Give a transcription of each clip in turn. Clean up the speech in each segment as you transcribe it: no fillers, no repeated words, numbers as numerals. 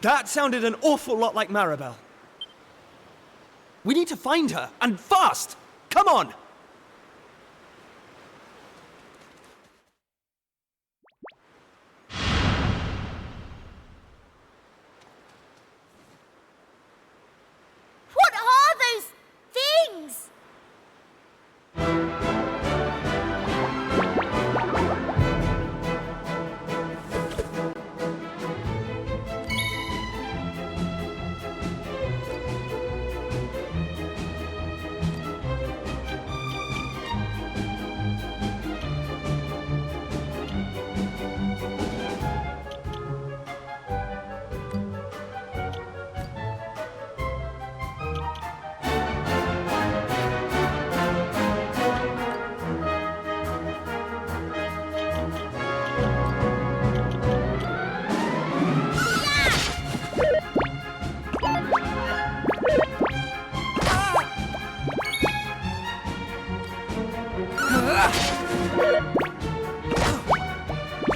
That sounded an awful lot like Maribel. We need to find her, and fast! Come on! What are those things?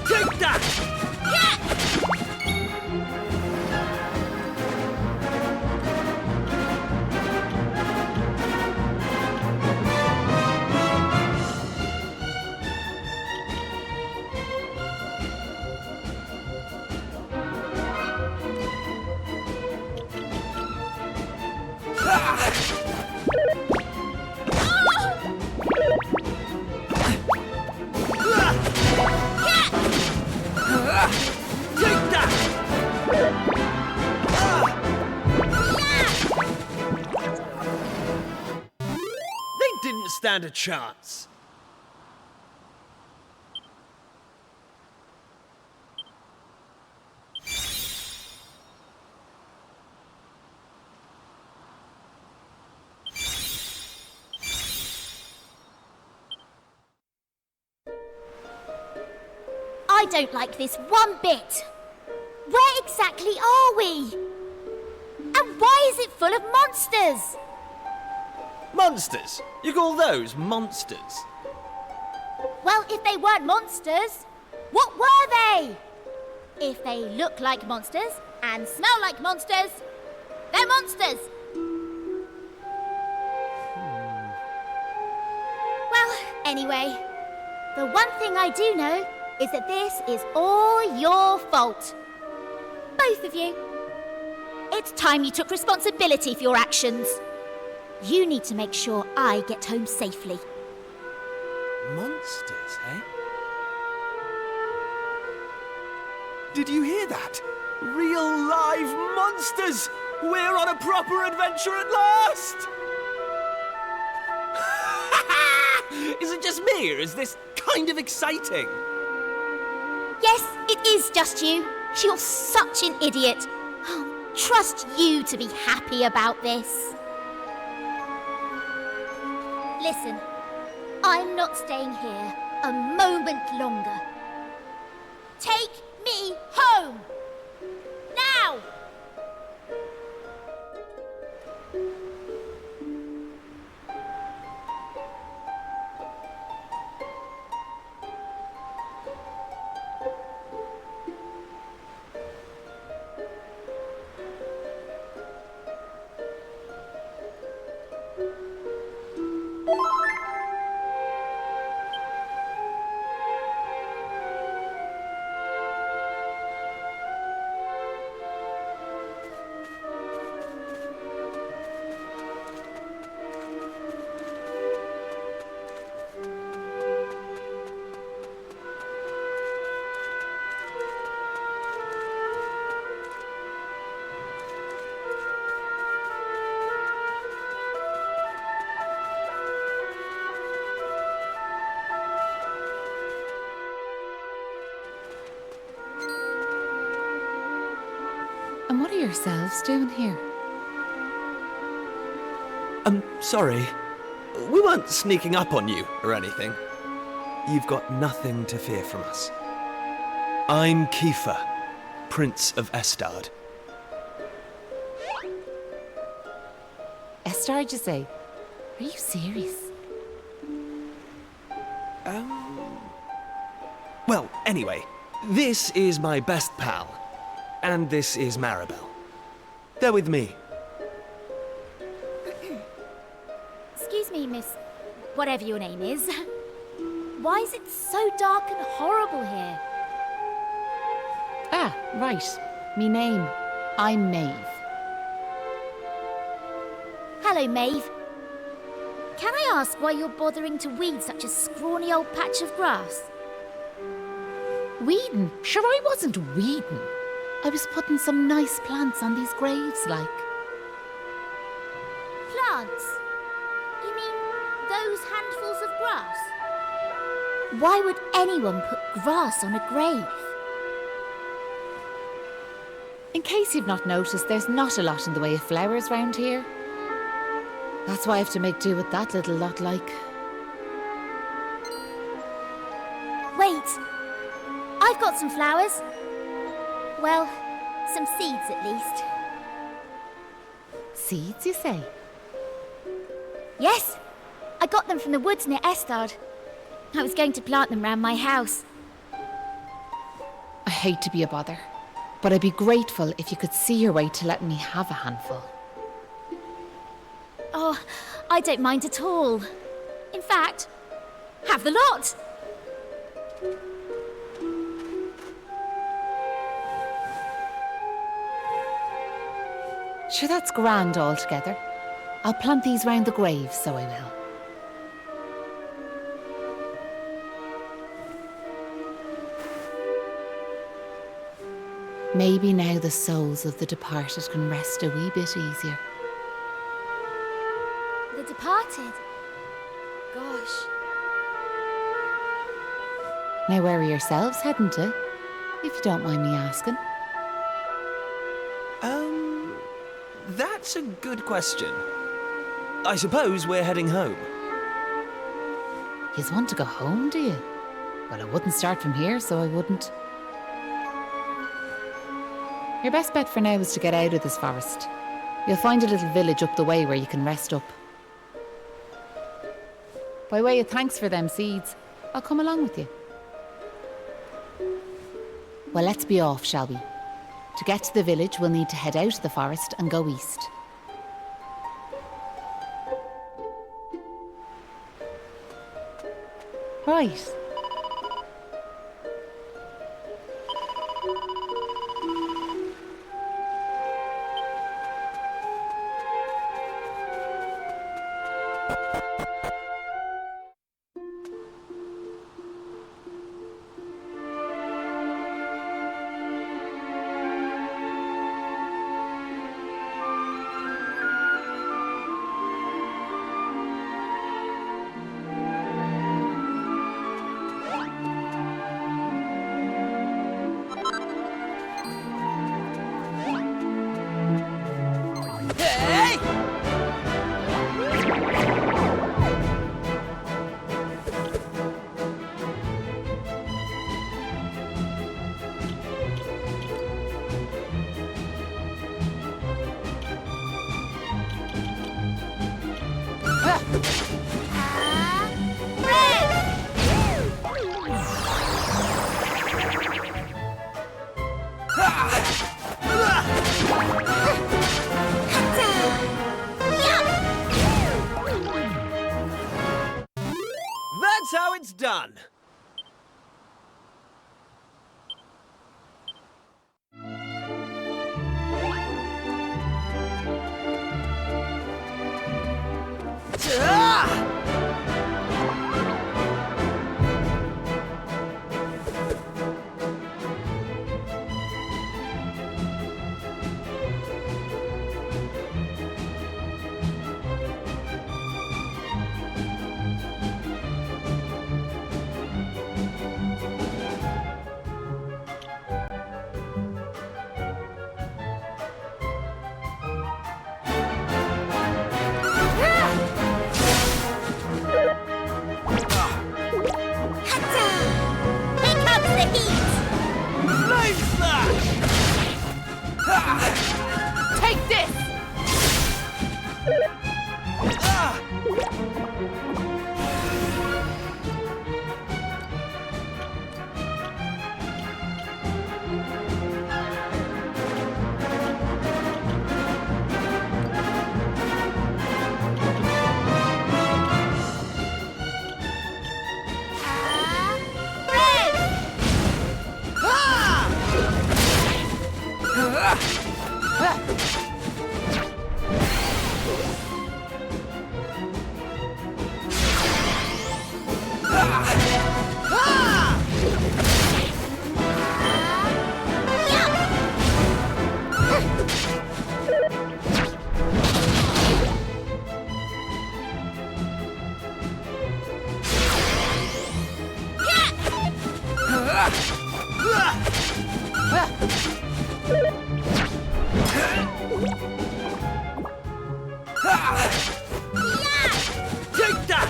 Take that! Take that! They didn't stand a chance. I don't like this one bit. Where exactly are we? And why is it full of monsters? Monsters? You call those monsters? Well, if they weren't monsters, what were they? If they look like monsters and smell like monsters, they're monsters. Well, anyway, the one thing I do know is that this is all your fault. Both of you. It's time you took responsibility for your actions. You need to make sure I get home safely. Monsters, eh? Did you hear that? Real live monsters! We're on a proper adventure at last! Is it just me, or is this kind of exciting? Yes, it is just you. You're such an idiot. Oh, trust you to be happy about this. Listen, I'm not staying here a moment longer. Take me home! Now! And what are yourselves doing here? I'm sorry. We weren't sneaking up on you or anything. You've got nothing to fear from us. I'm Kiefer, Prince of Estard. Estard, you say? Are you serious? Well, anyway, this is my best pal, And this is Maribel. They're with me. Excuse me, miss... whatever your name is. Why is it so dark and horrible here? Ah, right. Me name. I'm Maeve. Hello, Maeve. Can I ask why you're bothering to weed such a scrawny old patch of grass? Weeding? Sure, I wasn't weeding. I was putting some nice plants on these graves, like. Plants? You mean those handfuls of grass? Why would anyone put grass on a grave? In case you've not noticed, there's not a lot in the way of flowers round here. That's why I have to make do with that little lot, like. Wait! I've got some flowers. Well, some seeds at least. Seeds, you say? Yes! I got them from the woods near Estard. I was going to plant them round my house. I hate to be a bother, but I'd be grateful if you could see your way to letting me have a handful. Oh, I don't mind at all. In fact, have the lot! Sure, that's grand altogether. I'll plant these round the grave, so I will. Maybe now the souls of the departed can rest a wee bit easier. The departed? Gosh. Now where are yourselves heading to? If you don't mind me asking. That's a good question. I suppose we're heading home. Yous want to go home, do you? Well, I wouldn't start from here, so I wouldn't. Your best bet for now is to get out of this forest. You'll find a little village up the way where you can rest up. By way of thanks for them seeds, I'll come along with you. Well, let's be off, shall we? To get to the village, we'll need to head out of the forest and go east. Right. That's how it's done. Take this! Take that!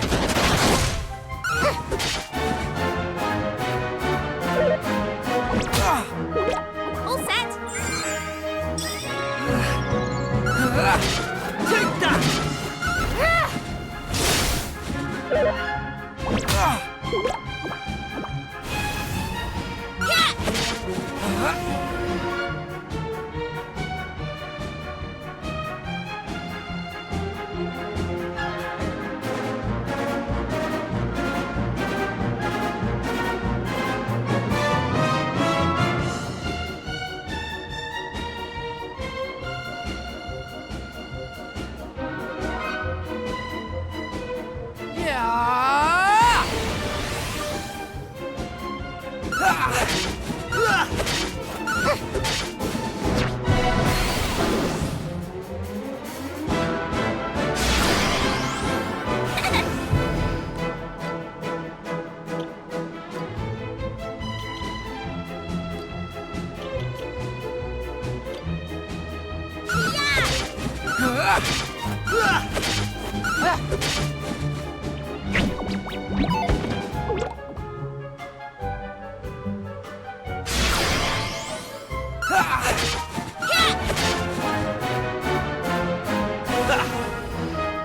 All set. Take that!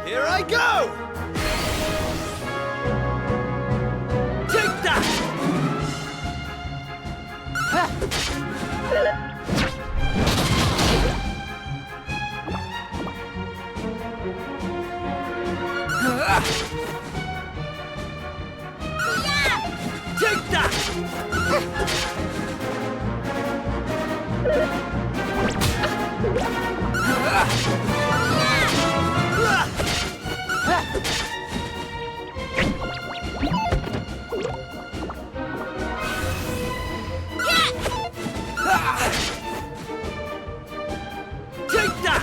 Here I go! Take that! Take that! Take that!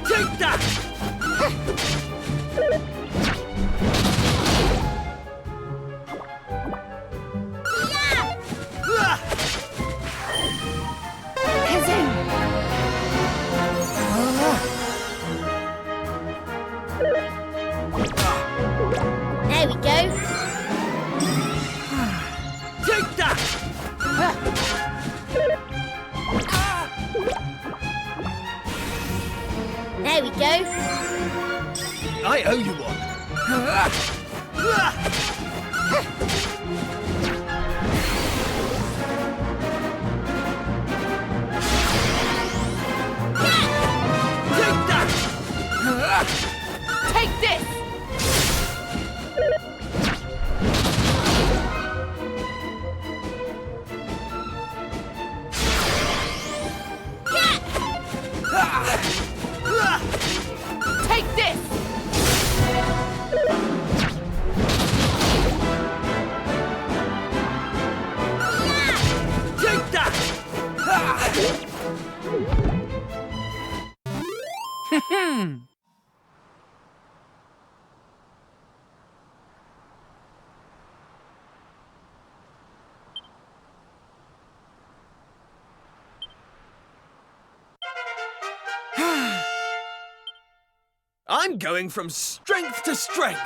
Take that! There we go. Take that! There we go. I owe you one. Take that! Take this! Take this! Take that! I'm going from strength to strength.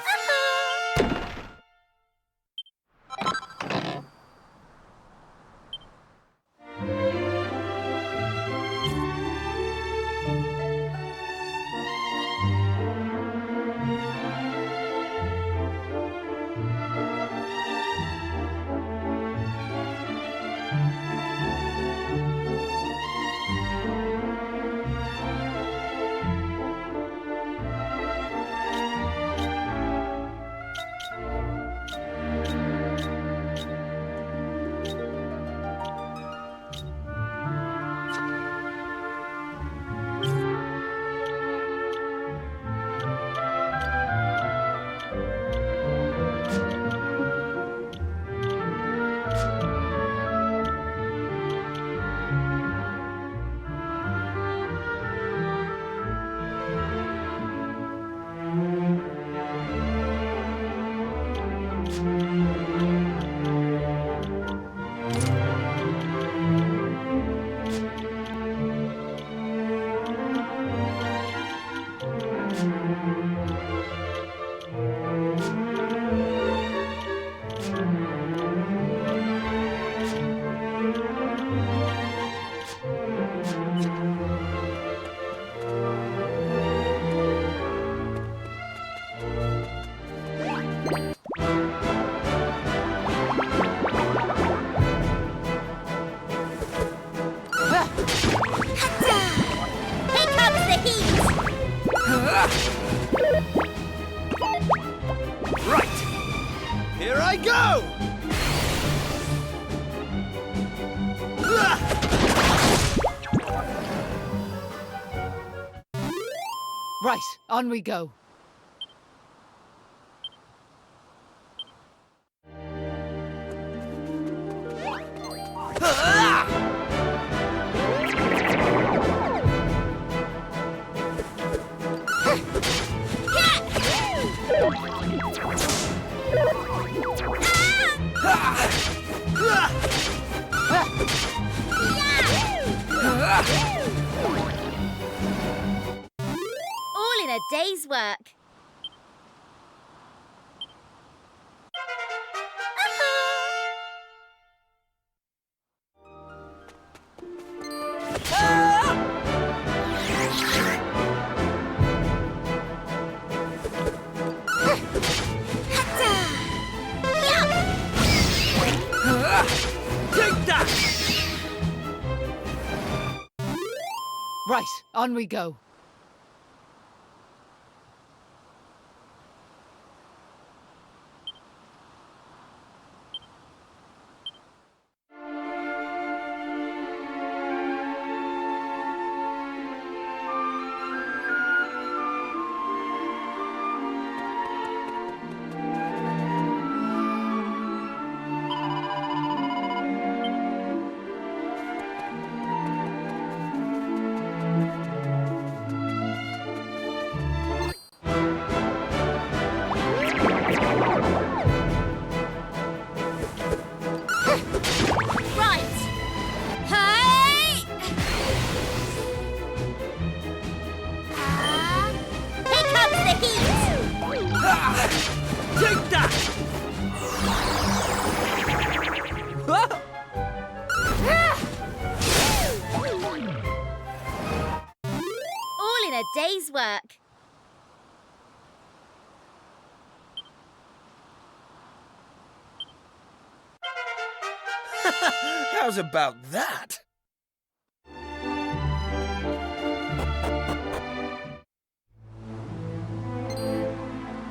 Here I go! Right, on we go. All in a day's work. Take that! Right, on we go. Take that! All in a day's work. How's about that?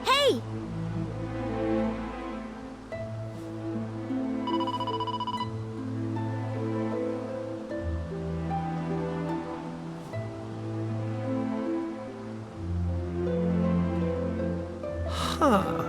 Hey! Huh.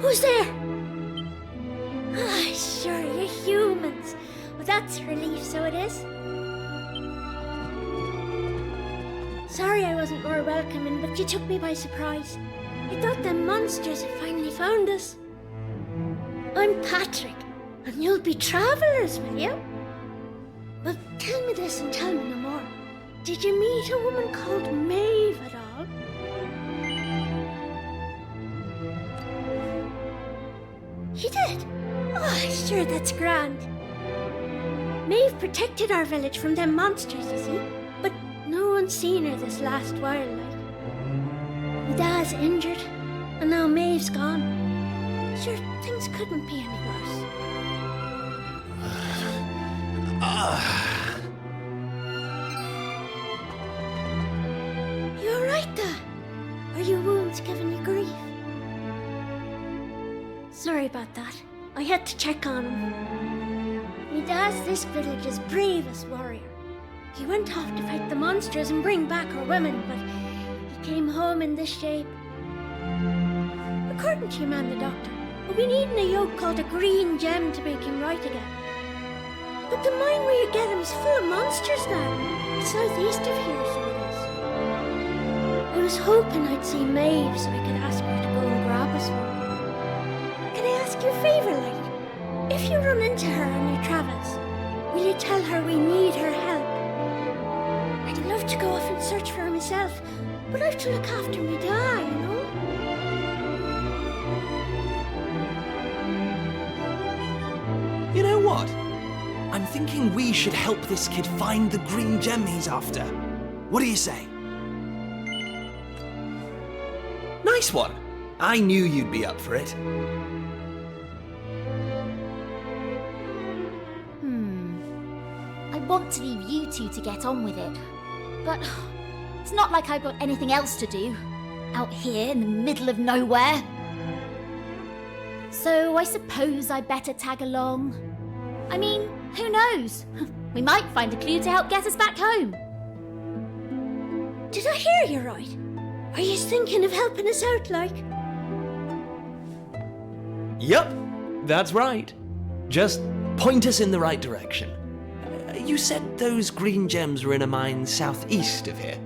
Who's there? Ah, sure, you're humans. Well, that's a relief, so it is. Sorry I wasn't more welcoming, but you took me by surprise. I thought the monsters had finally found us. I'm Patrick, and you'll be travellers, will you? Well, tell me this and tell me no more. Did you meet a woman called Maeve at all? You did? Oh, sure, that's grand. Maeve protected our village from them monsters, you see, but no one's seen her this last while, like. My dad's injured, and now Maeve's gone. Sure, things couldn't be any worse. about that. I had to check on him. My dad's this village's bravest warrior. He went off to fight the monsters and bring back our women, but he came home in this shape. According to your man, the doctor, we'll be needing a yoke called a green gem to make him right again. But the mine where you get him is full of monsters now. It's southeast of here, so it is. I was hoping I'd see Maeve so I could ask her to go and grab us one. Can I ask you a favour, like? If you run into her on your travels, will you tell her we need her help? I'd love to go off and search for her myself, but I have to look after me dad, you know? You know what? I'm thinking we should help this kid find the green gem he's after. What do you say? Nice one. I knew you'd be up for it. I want to leave you two to get on with it, but it's not like I've got anything else to do out here in the middle of nowhere. So I suppose I better tag along. I mean, who knows? We might find a clue to help get us back home. Did I hear you right? Are you thinking of helping us out, like? Yup, that's right. Just point us in the right direction. You said those green gems were in a mine southeast of here.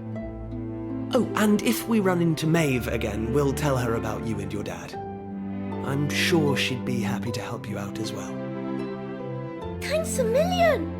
Oh, and if we run into Maeve again, we'll tell her about you and your dad. I'm sure she'd be happy to help you out as well. Thanks a million!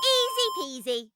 Easy peasy.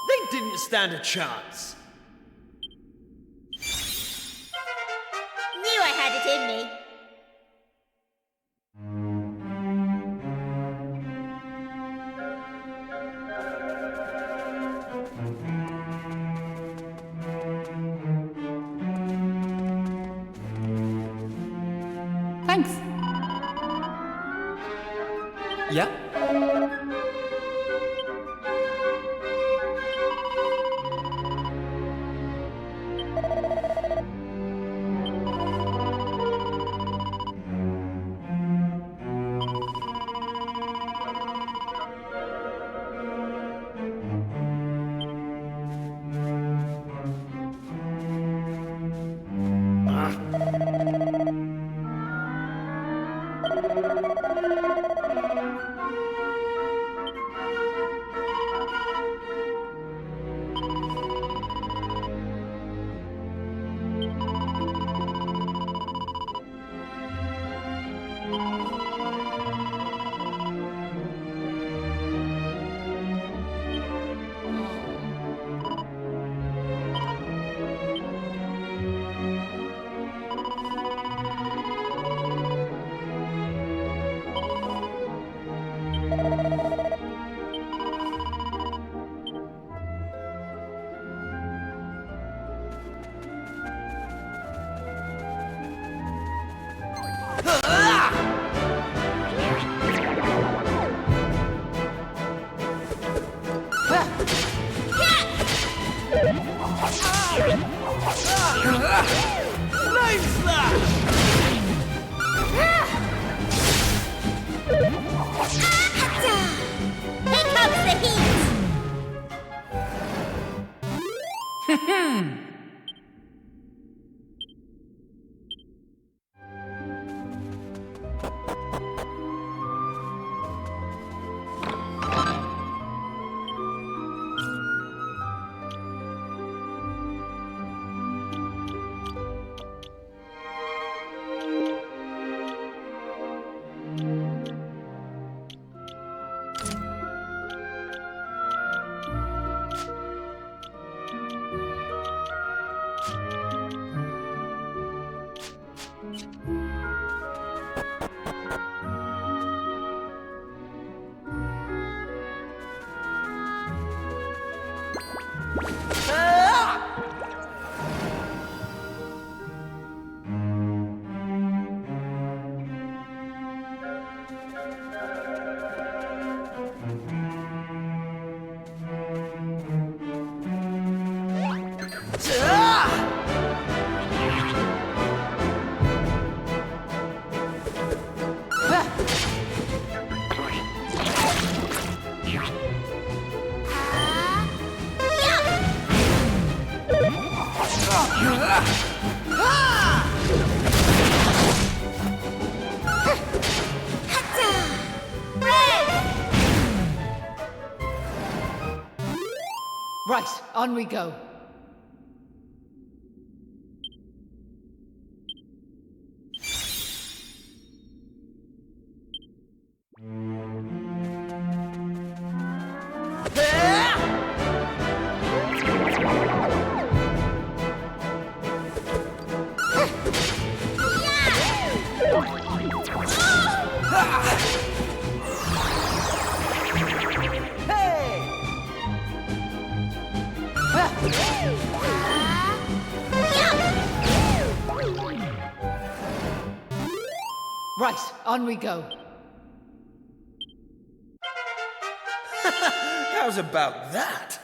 They didn't stand a chance. Knew I had it in me. Thanks. Yeah? Here comes the heat! Right, on we go. Right, on we go. How's about that?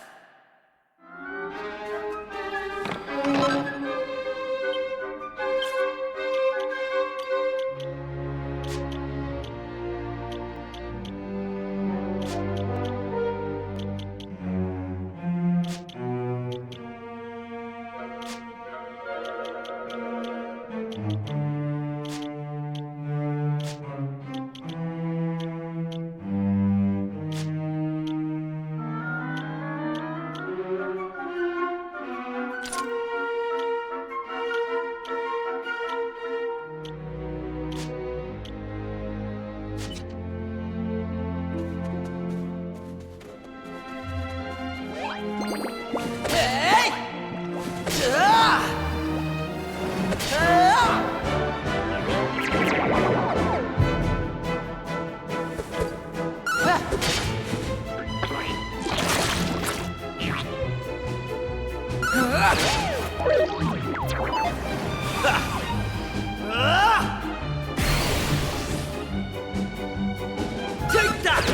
Take that!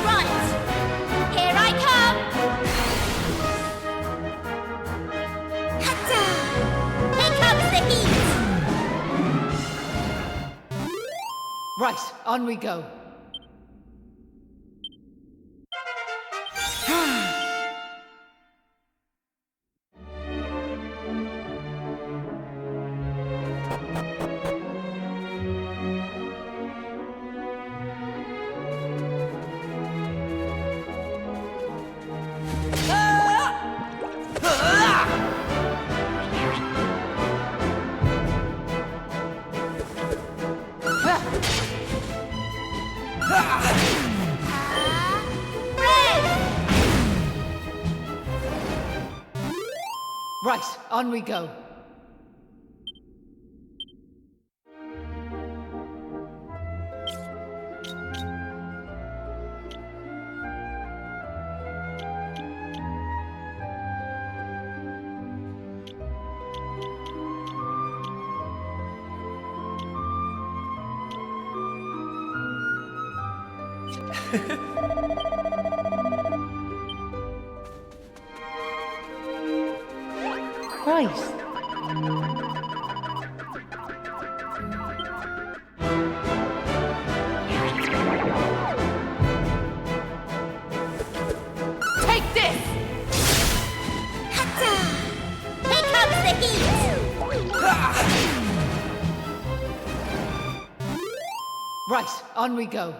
Right! Here I come! Hatta! Here comes the heat! Right, on we go. Right, on we go. Right. Take this! Hatta! Here comes the heat! Right, on we go.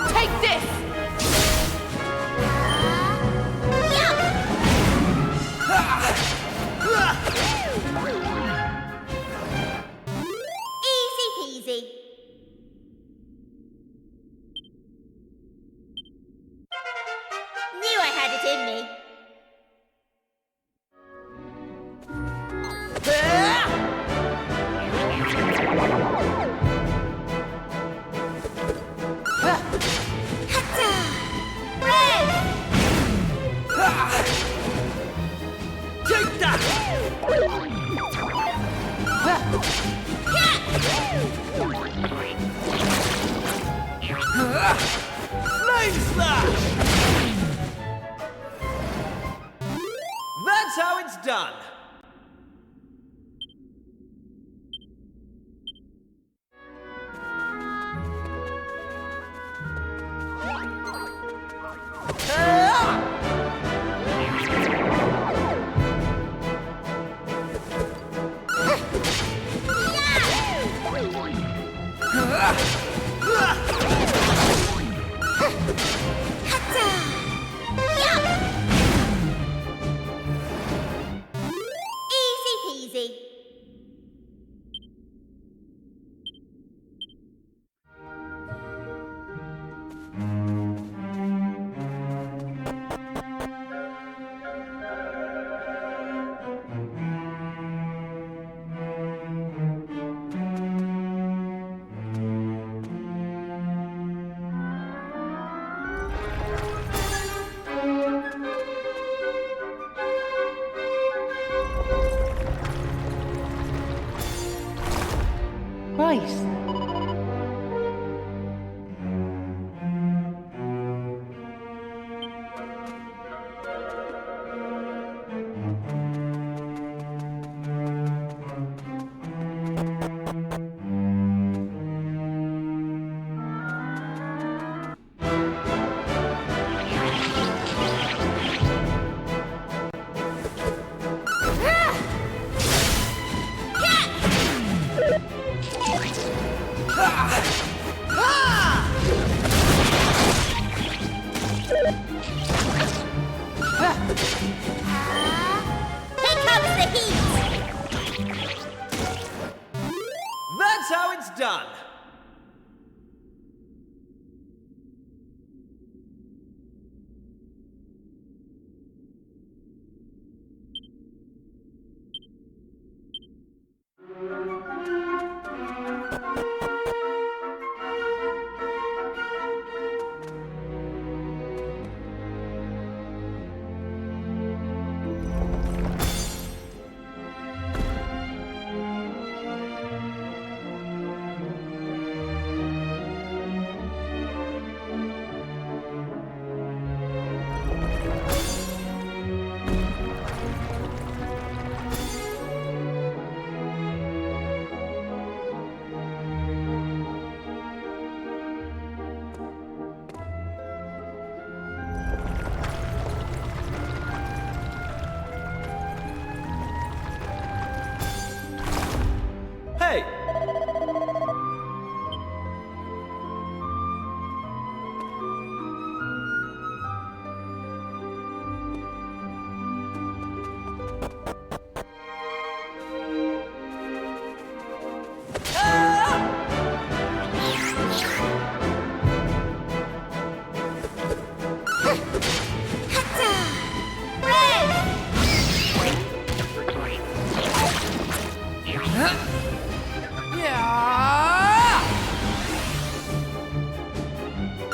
Take this! Easy peasy. Knew I had it in me. Take that! Flame slash! That's how it's done.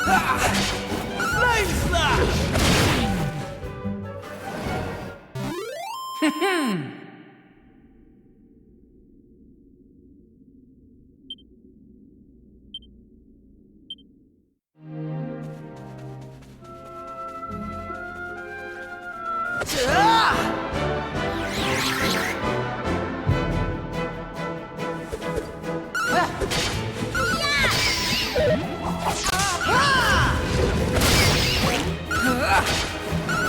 Flame slash!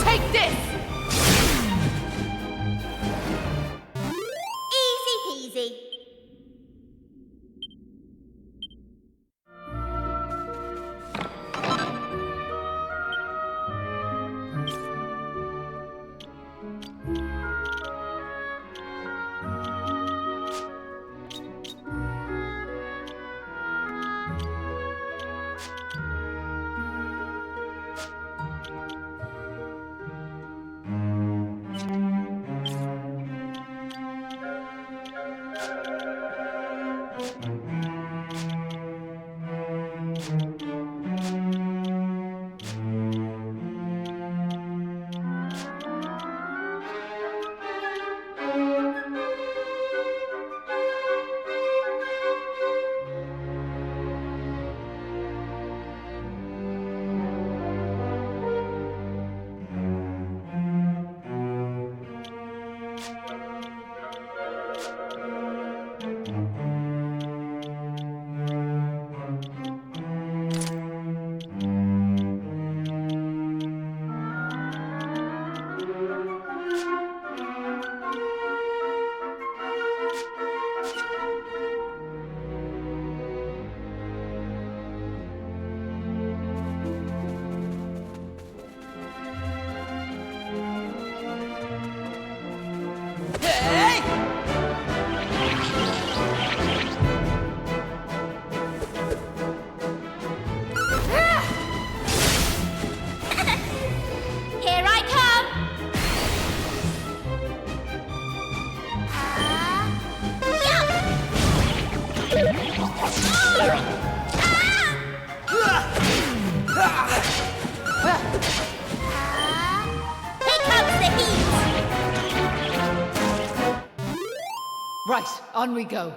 Take this! Easy peasy. Here I come! Here comes the heat! Right, on we go.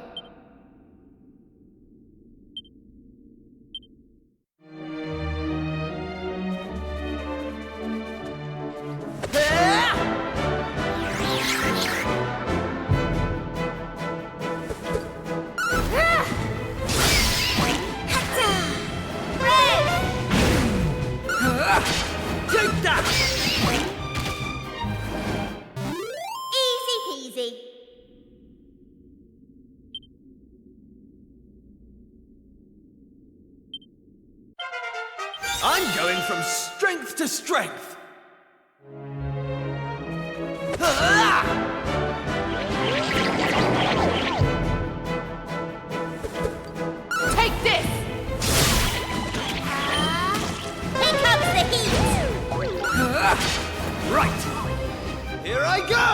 Take that! Easy peasy. I'm going from strength to strength. Take this! Here comes the heat! Right. Here I go!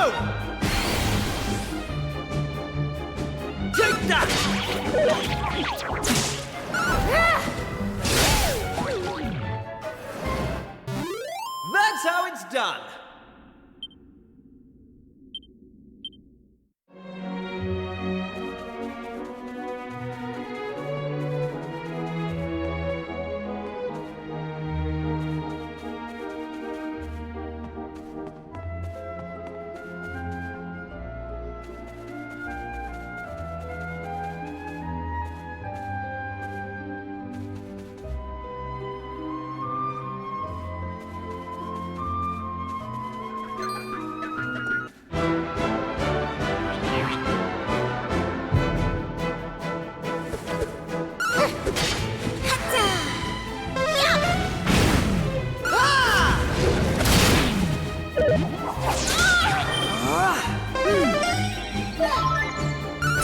Take that! That's how it's done.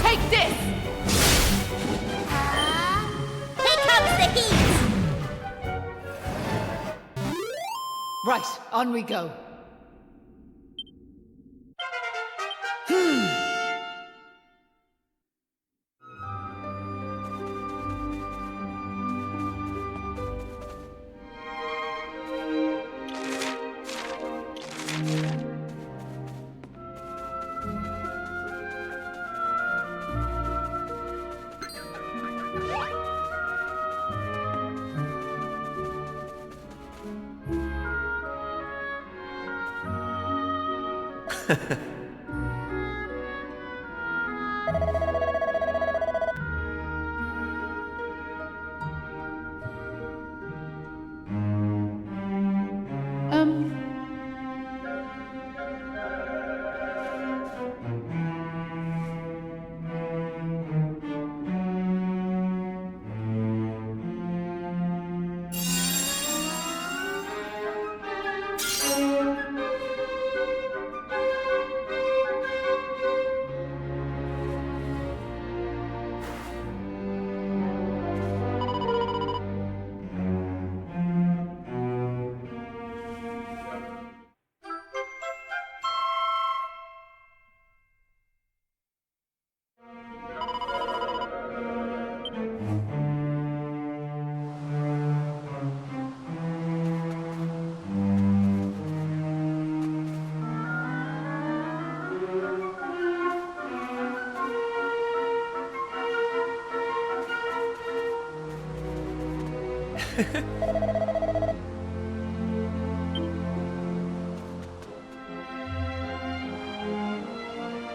Take this! Here comes the heat! Right, on we go.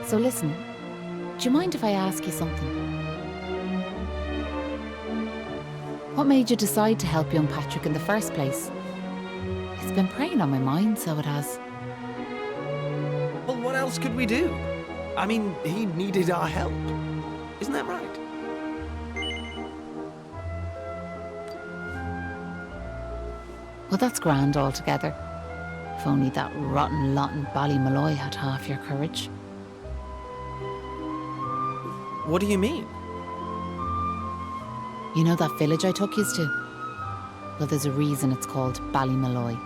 So listen, do you mind if I ask you something? What made you decide to help young Patrick in the first place? It's been preying on my mind, so it has. Well, what else could we do? I mean, he needed our help. Isn't that right? Well, that's grand altogether. If only that rotten lot in Ballymolloy had half your courage. What do you mean? You know that village I took yous to? Well, there's a reason it's called Ballymolloy.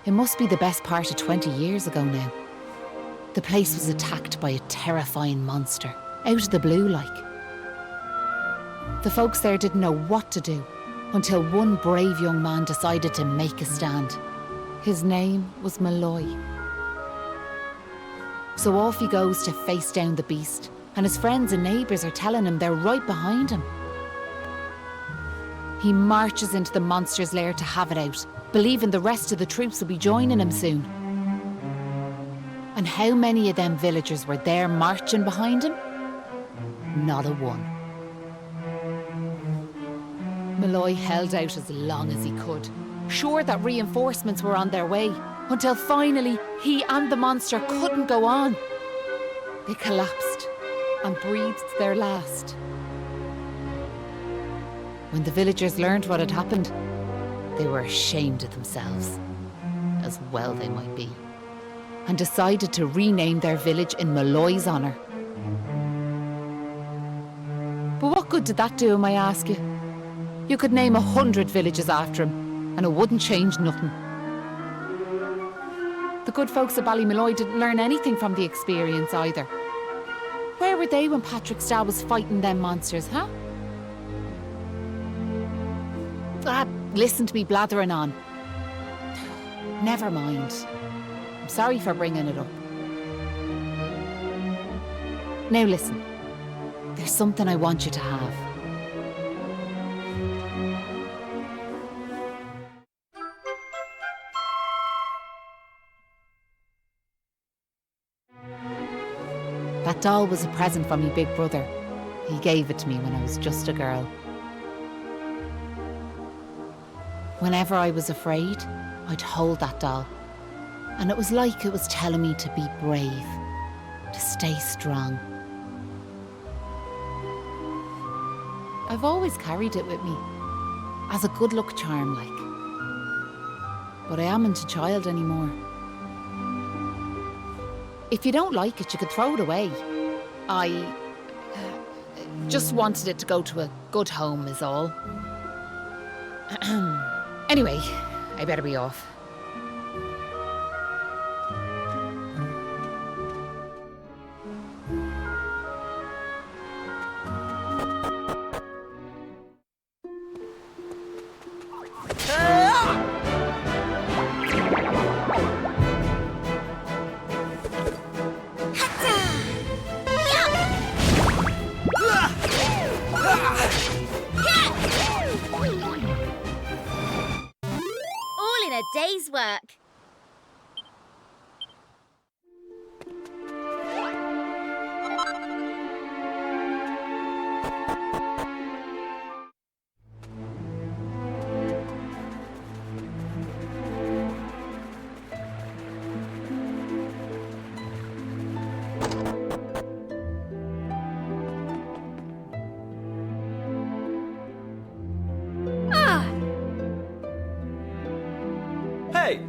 It must be the best part of 20 years ago now. The place was attacked by a terrifying monster, out of the blue like. The folks there didn't know what to do until one brave young man decided to make a stand. His name was Molloy. So off he goes to face down the beast, and his friends and neighbours are telling him they're right behind him. He marches into the monster's lair to have it out, believing the rest of the troops will be joining him soon. And how many of them villagers were there marching behind him? Not a one. Molloy held out as long as he could, sure that reinforcements were on their way, until finally he and the monster couldn't go on. They collapsed and breathed their last. When the villagers learned what had happened, they were ashamed of themselves, as well they might be, and decided to rename their village in Molloy's honour. But what good did that do him, I ask you? You could name 100 villages after him, and it wouldn't change nothing. The good folks of Ballymolloy didn't learn anything from the experience either. Where were they when Patrick's dad was fighting them monsters, huh? Listen to me blathering on. Never mind. I'm sorry for bringing it up. Now listen, there's something I want you to have. That doll was a present from me big brother. He gave it to me when I was just a girl. Whenever I was afraid, I'd hold that doll. And it was like it was telling me to be brave, to stay strong. I've always carried it with me, as a good luck charm like. But I amn't a child anymore. If you don't like it, you could throw it away. I just wanted it to go to a good home is all. Anyway, I better be off. Day's work. Hey!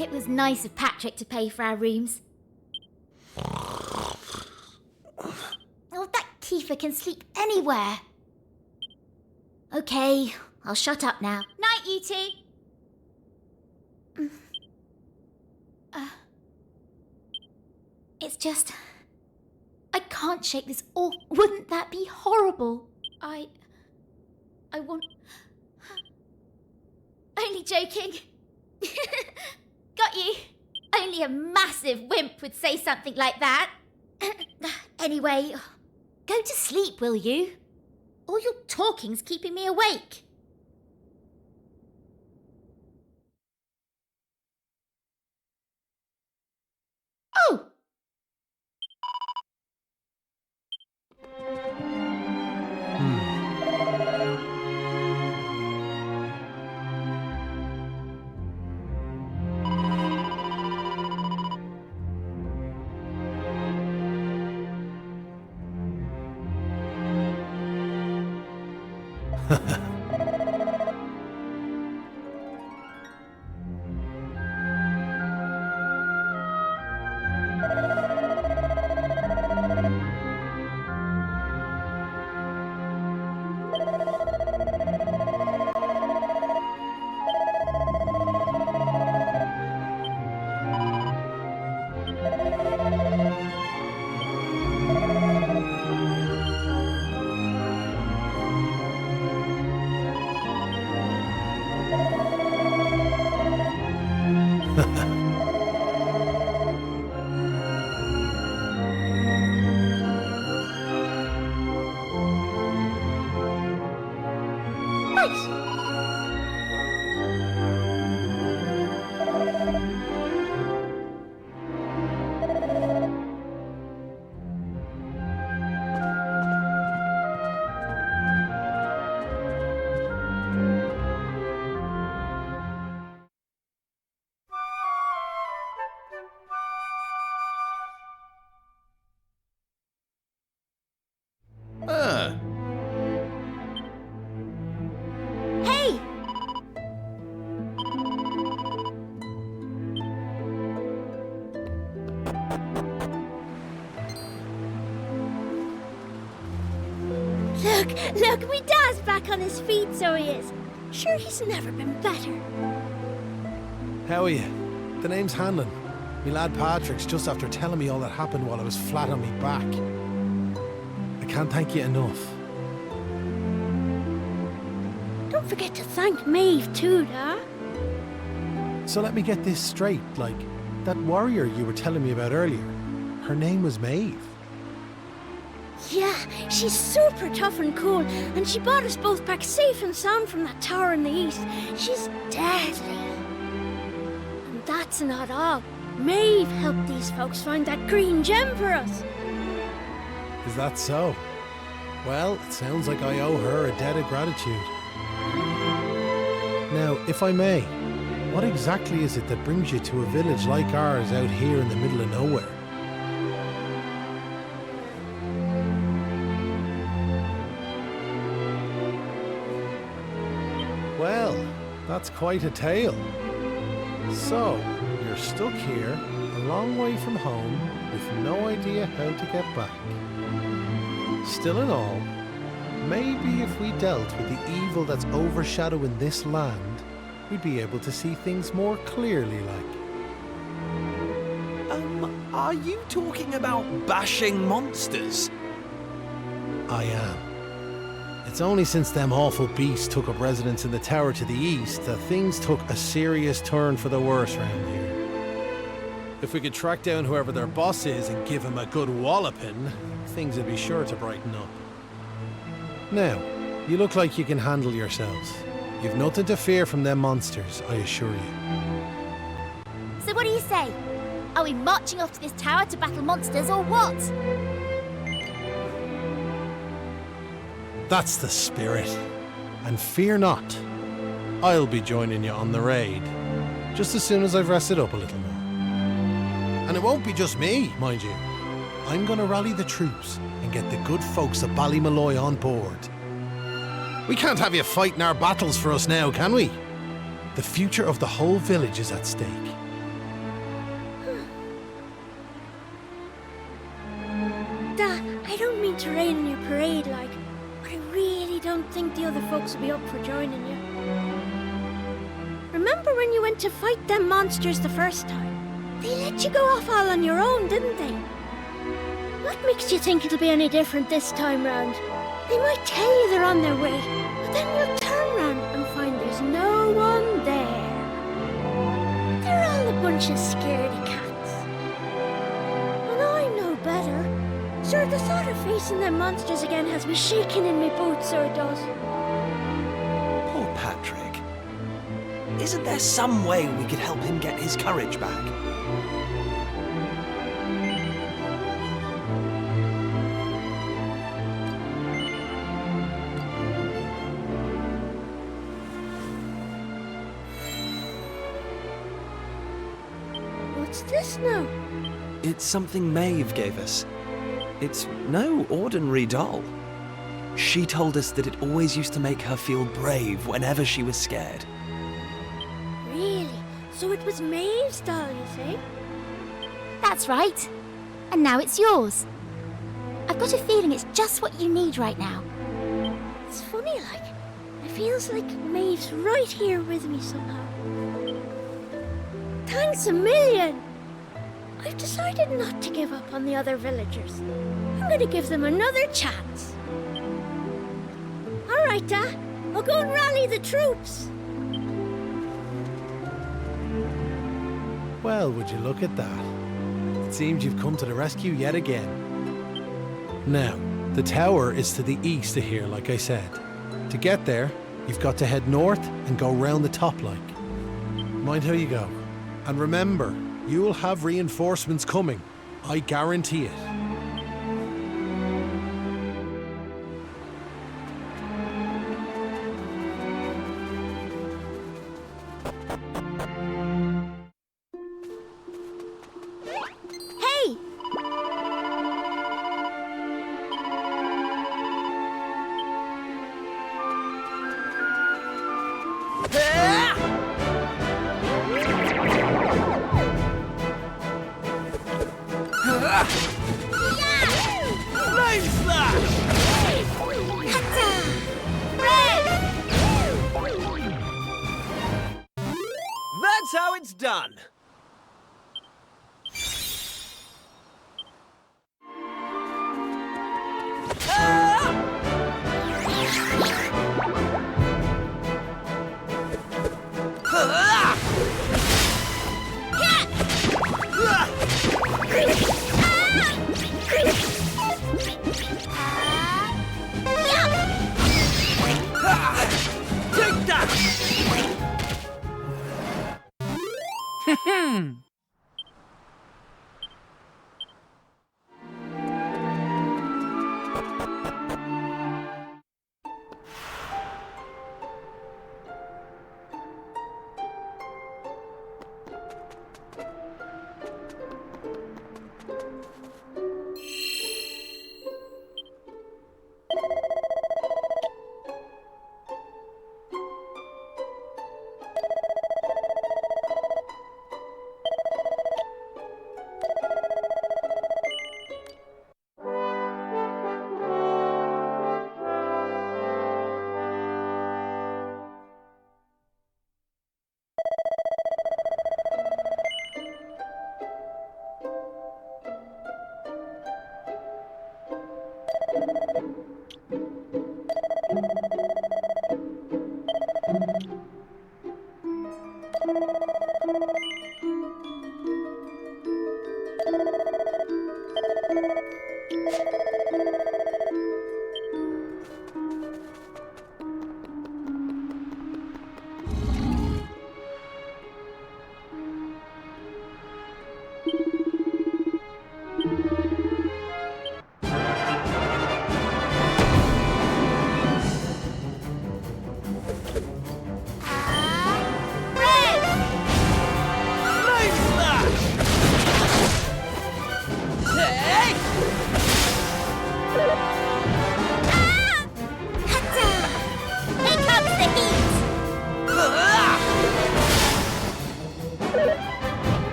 It was nice of Patrick to pay for our rooms. Oh, that Kiefer can sleep anywhere. Okay, I'll shut up now. Night, you two. It's just... I can't shake this off. Wouldn't that be horrible? I want... Only joking. Got you. Only a massive wimp would say something like that. Anyway, go to sleep, will you? All your talking's keeping me awake. Oh! Hey! Look, my dad's back on his feet, so he is. Sure, he's never been better. How are you? The name's Hanlon. Me lad Patrick's just after telling me all that happened while I was flat on me back. I can't thank you enough. Don't forget to thank Maeve too, Dad. So let me get this straight, like, that warrior you were telling me about earlier, her name was Maeve. Yeah, she's super tough and cool, and she brought us both back safe and sound from that tower in the east. She's deadly. And that's not all. Maeve helped these folks find that green gem for us. Is that so? Well, it sounds like I owe her a debt of gratitude. Now, if I may, what exactly is it that brings you to a village like ours out here in the middle of nowhere? Well, that's quite a tale. So, you're stuck here, a long way from home, with no idea how to get back. Still in all, maybe if we dealt with the evil that's overshadowing this land, we'd be able to see things more clearly, like. Are you talking about bashing monsters? I am. It's only since them awful beasts took up residence in the tower to the east that things took a serious turn for the worse round here. If we could track down whoever their boss is and give him a good walloping, things would be sure to brighten up. Now, you look like you can handle yourselves. You've nothing to fear from them monsters, I assure you. So what do you say? Are we marching off to this tower to battle monsters or what? That's the spirit. And fear not. I'll be joining you on the raid, just as soon as I've rested up a little more. And it won't be just me, mind you. I'm gonna rally the troops and get the good folks of Ballymolloy on board. We can't have you fighting our battles for us now, can we? The future of the whole village is at stake. Dad, I don't mean to rain on your parade, like, but I really don't think the other folks will be up for joining you. Remember when you went to fight them monsters the first time? They let you go off all on your own, didn't they? What makes you think it'll be any different this time round? They might tell you they're on their way, but then you'll turn round and find there's no one there. They're all a bunch of scaredy cats. And I know better. Sure, the thought of facing them monsters again has me shaking in my boots, so it does. Poor Patrick. Isn't there some way we could help him get his courage back? What's this now? It's something Maeve gave us. It's no ordinary doll. She told us that it always used to make her feel brave whenever she was scared. Really? So it was Maeve's doll, you say? That's right. And now it's yours. I've got a feeling it's just what you need right now. It's funny, like, it feels like Maeve's right here with me somehow. Thanks a million! I've decided not to give up on the other villagers. I'm going to give them another chance. All right, Dad. I'll go and rally the troops. Well, would you look at that? It seems you've come to the rescue yet again. Now, the tower is to the east of here, like I said. To get there, you've got to head north and go round the top like. Mind how you go. And remember, you'll have reinforcements coming. I guarantee it. Hey! Flame slash! That's how it's done. Take that!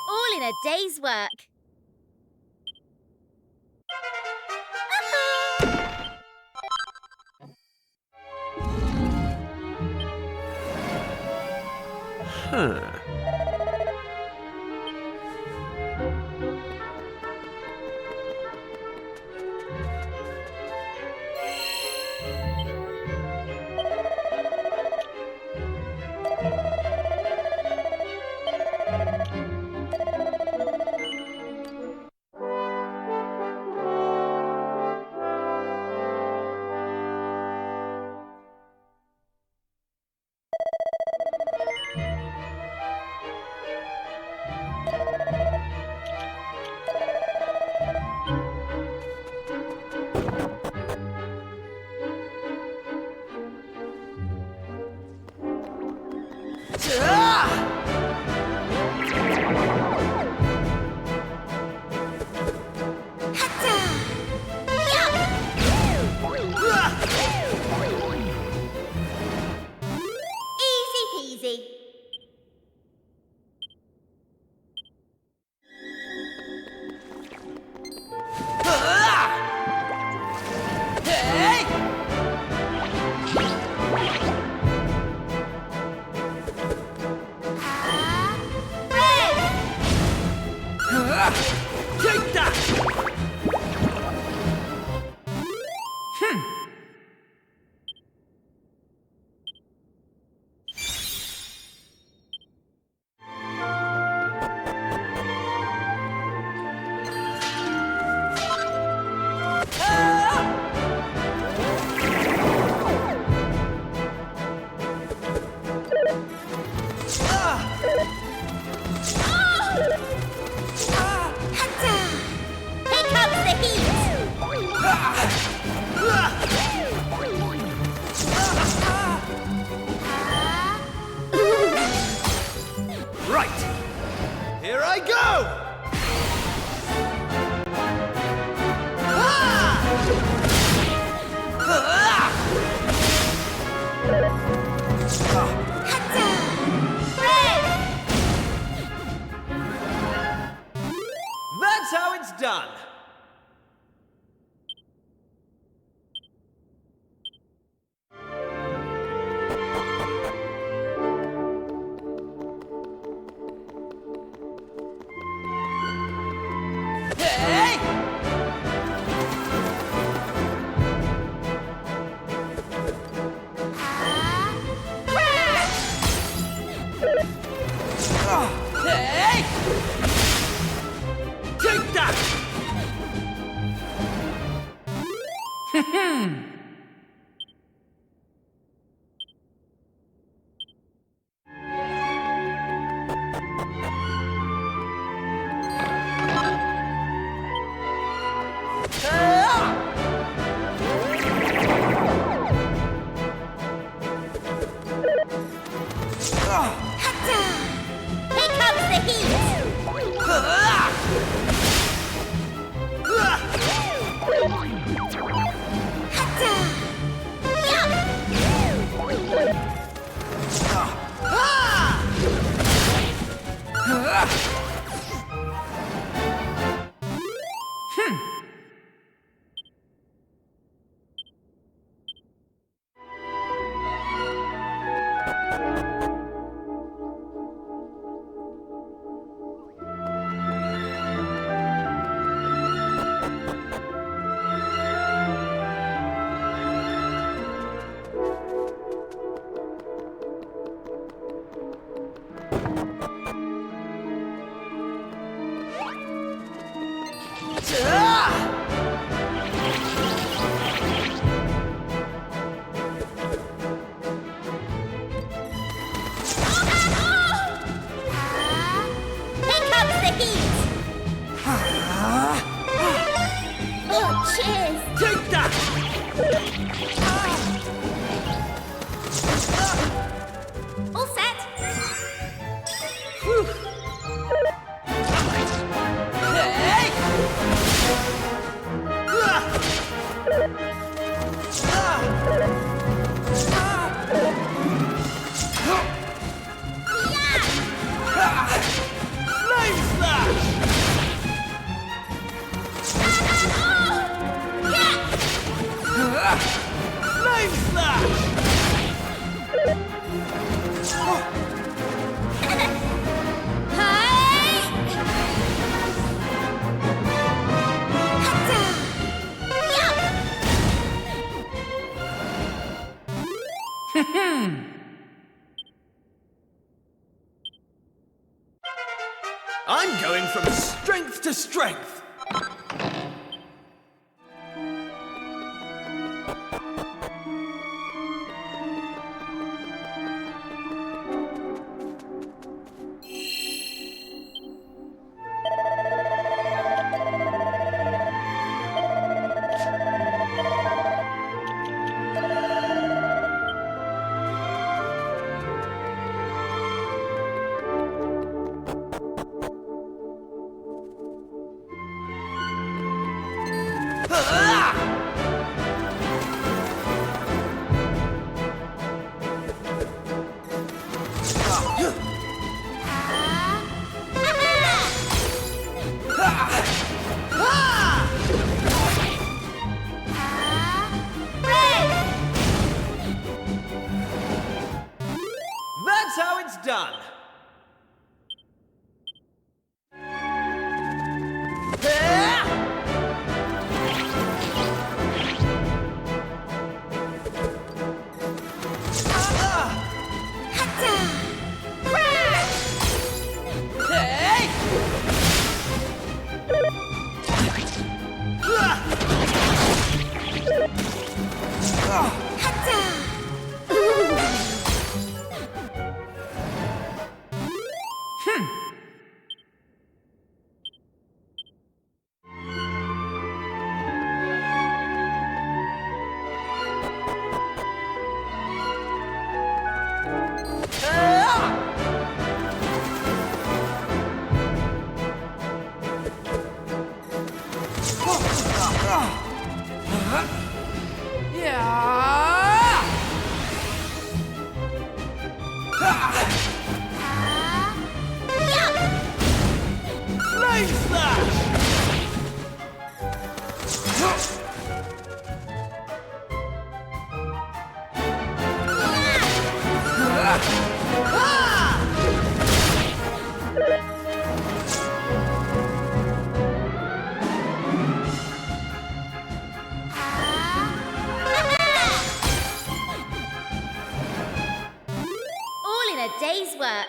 All in a day's work. Easy peasy. Take that! Here comes the heat! Right! Here I go! That's how it's done! Hey! Hey! Take that! Here comes the heat! Here comes the heat! Oh, cheers! Take that! All set? Hey! Flame slash! I'm going from strength to strength. That's how it's done. Flame slash! All in a day's work.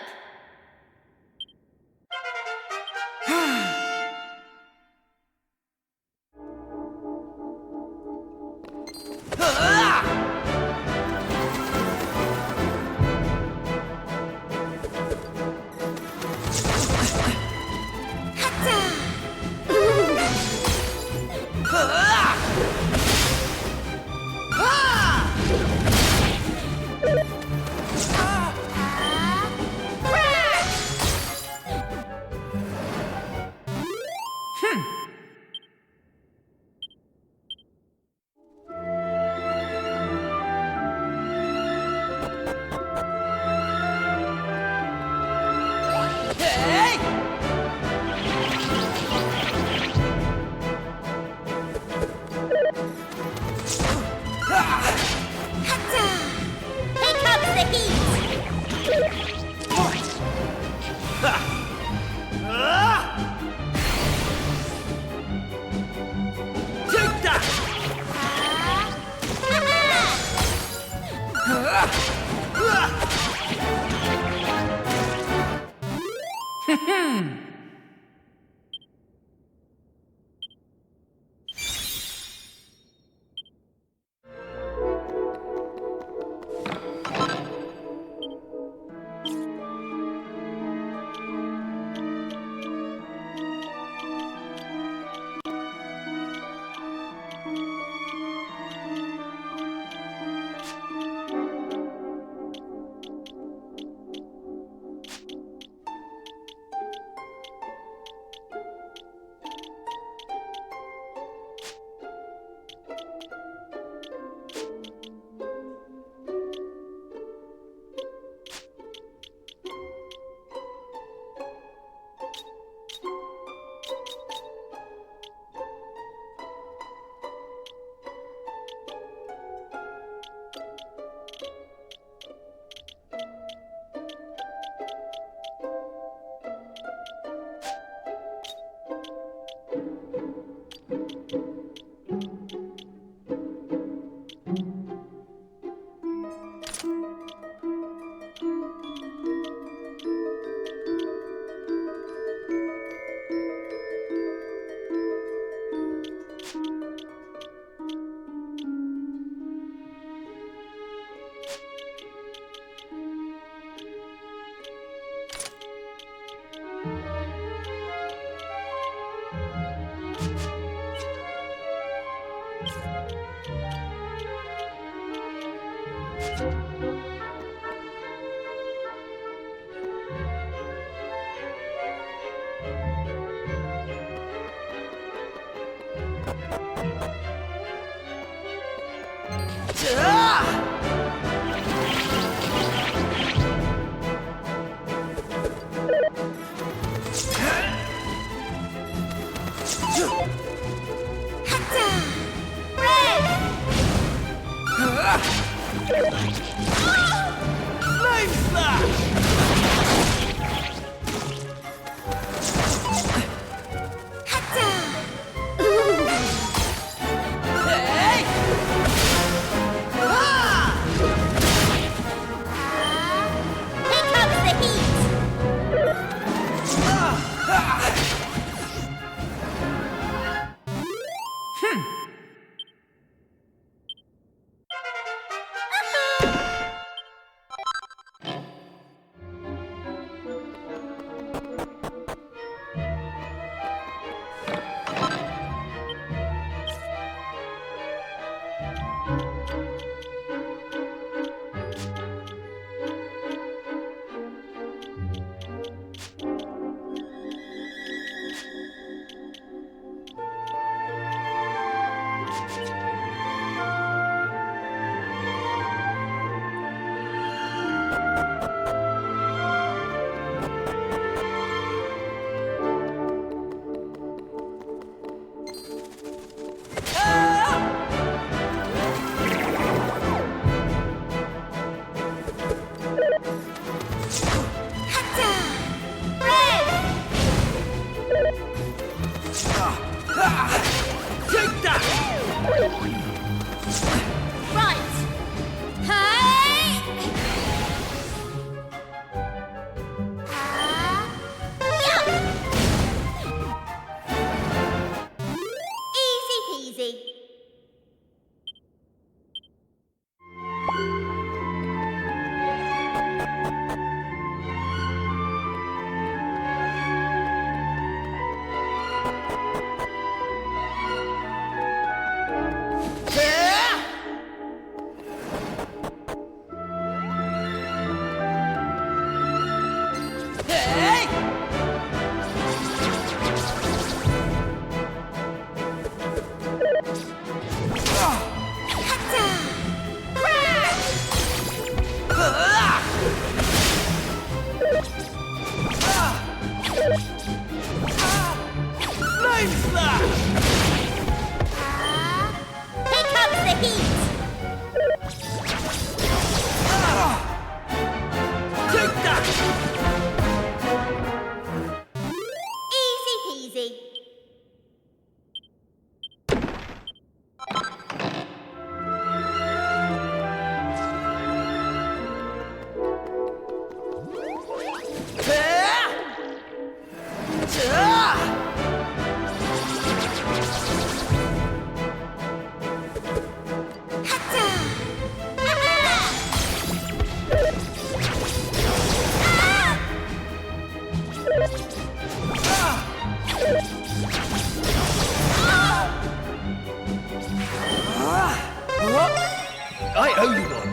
I owe you one.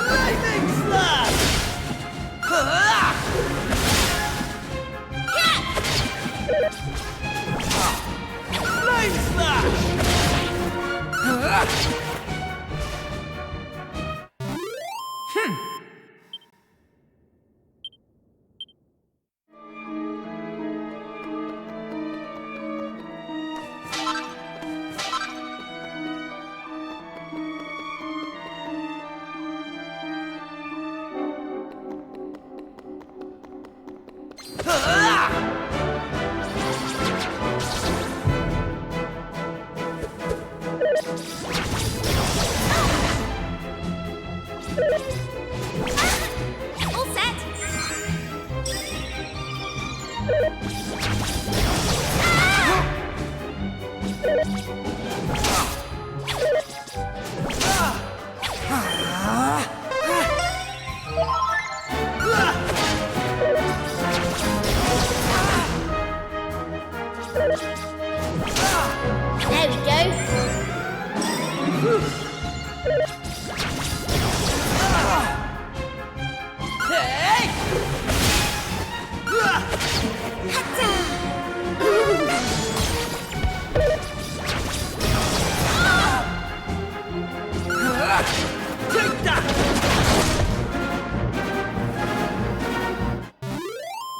Lightning slash! Flame slash! All set. There we go. Take that!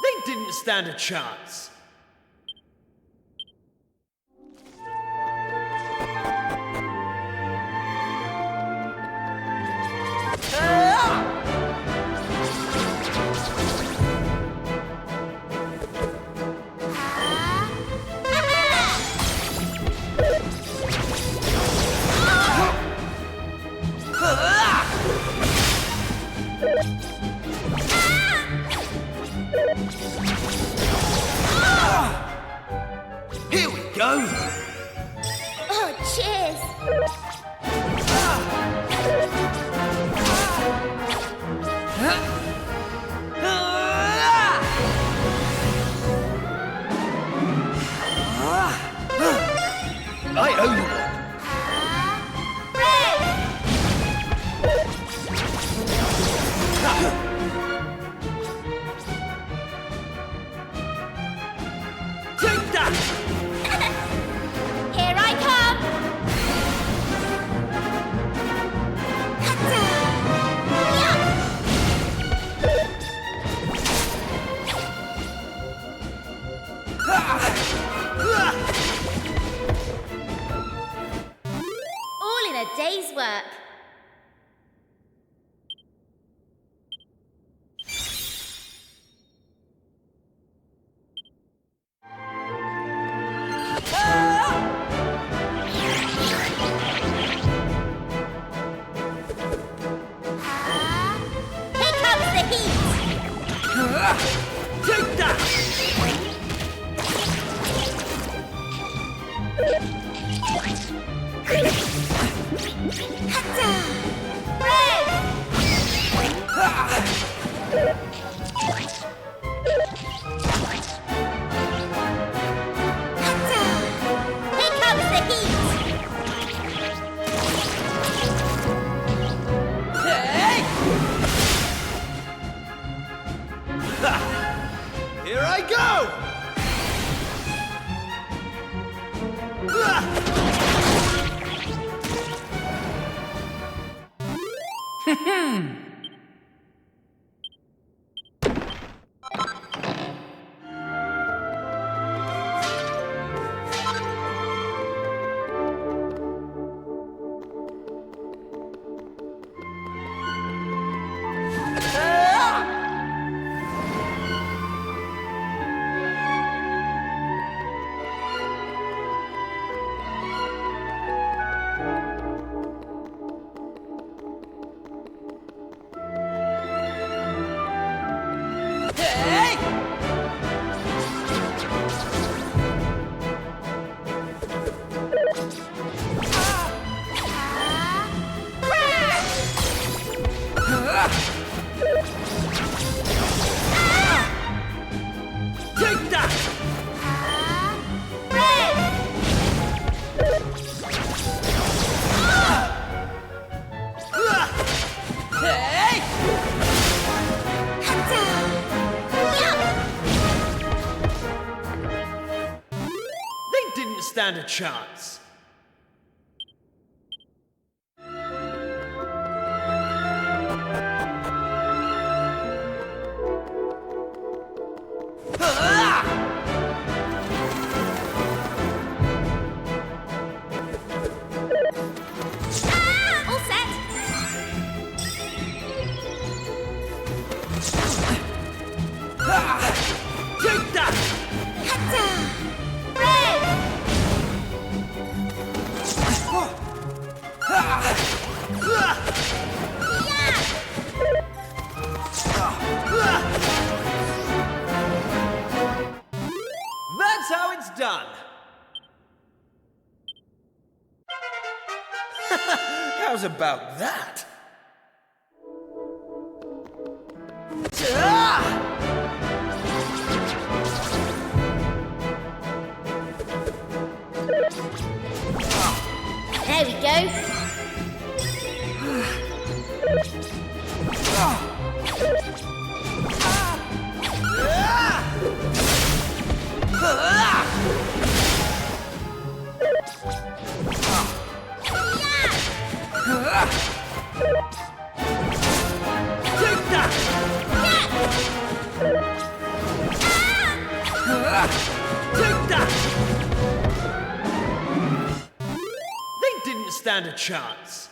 They didn't stand a chance. Here we go! Oh, cheers. I owe you one. Take that! Here I come. All in a day's work. Here comes the heat. Take that! Here comes the heat. Hey! Here I go! Take that! Hey! They didn't stand a chance. All set. Take that! That's how it's done. How's about that? They didn't stand a chance.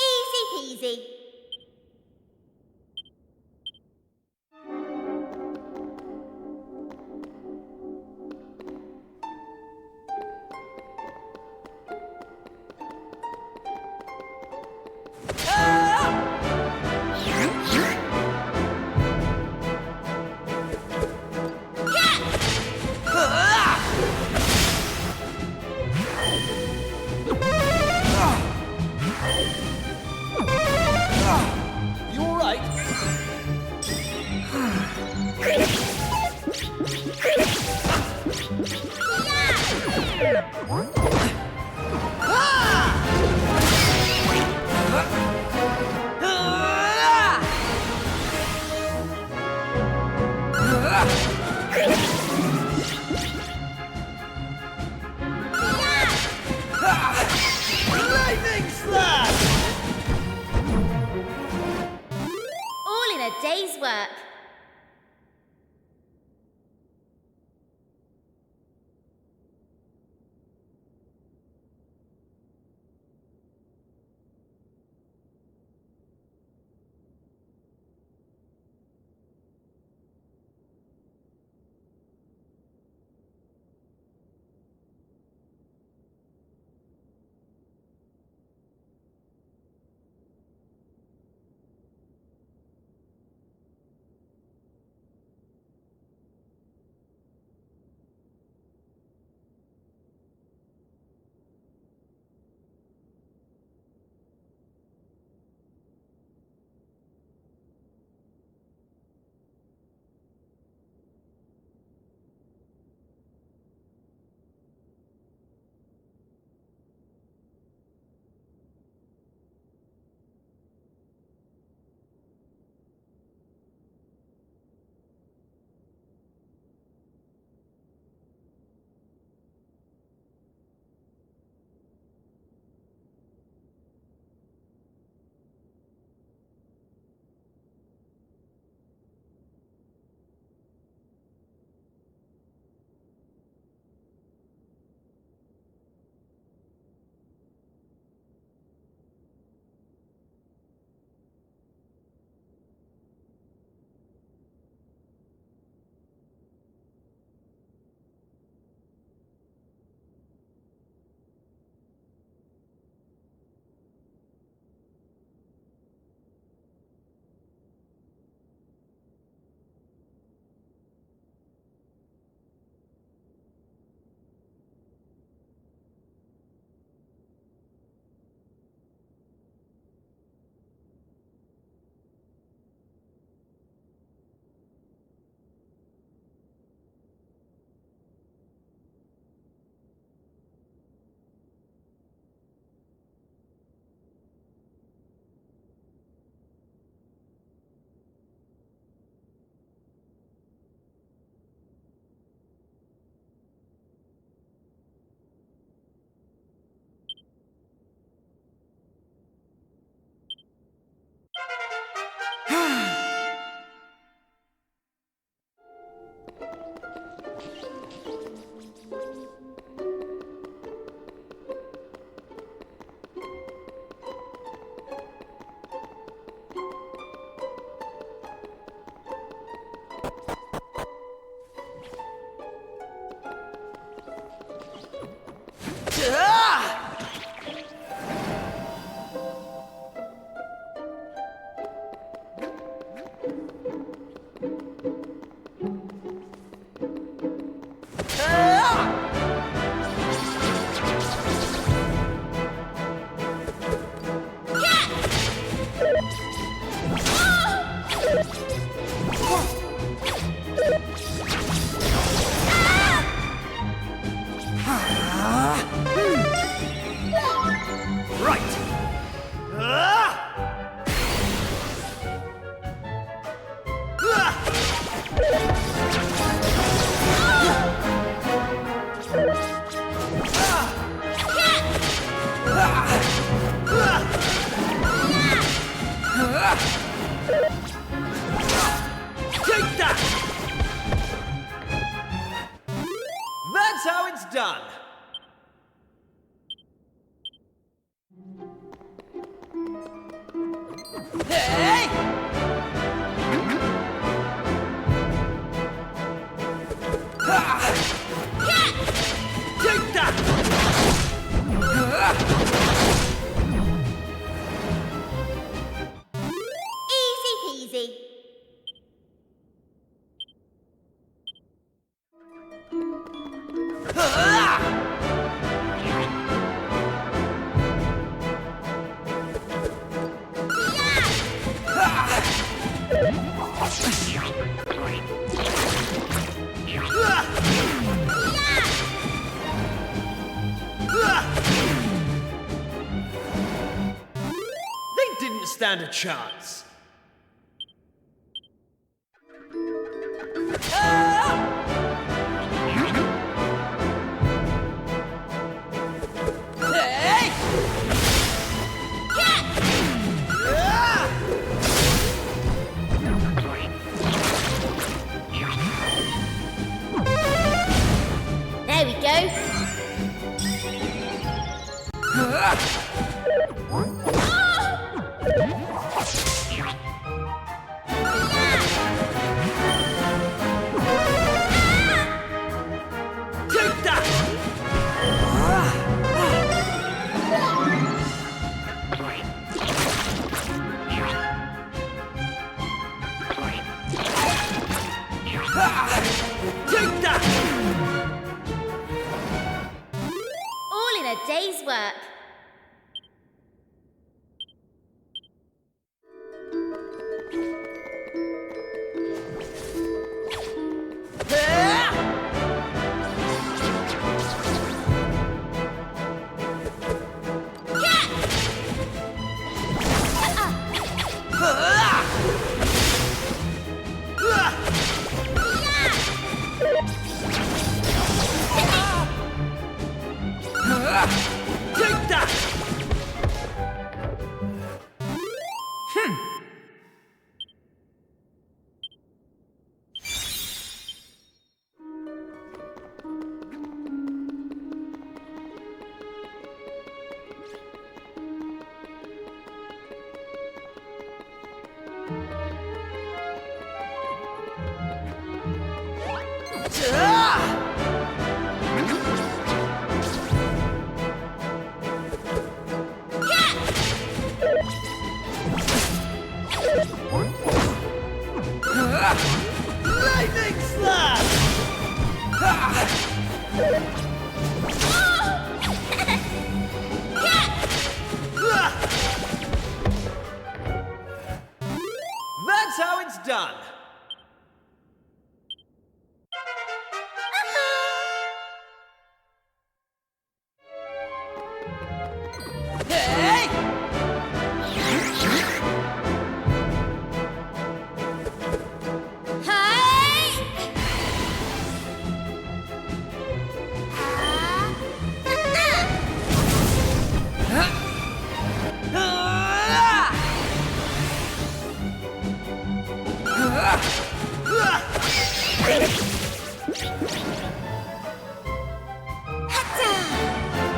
Easy peasy. That's how it's done. Hey! Take that! Easy peasy. They didn't stand a chance. There we go. Take that! Take that! All in a day's work. Take that! Lightning slash! That's how it's done. Hey!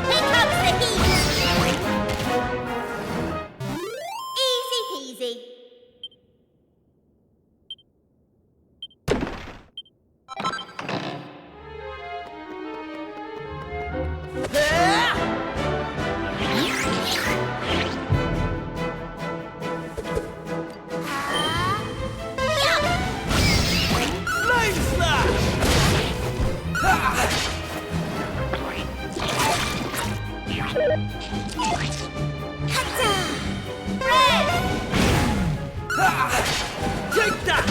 Here comes the heat. Easy peasy. Flame slash! Take that!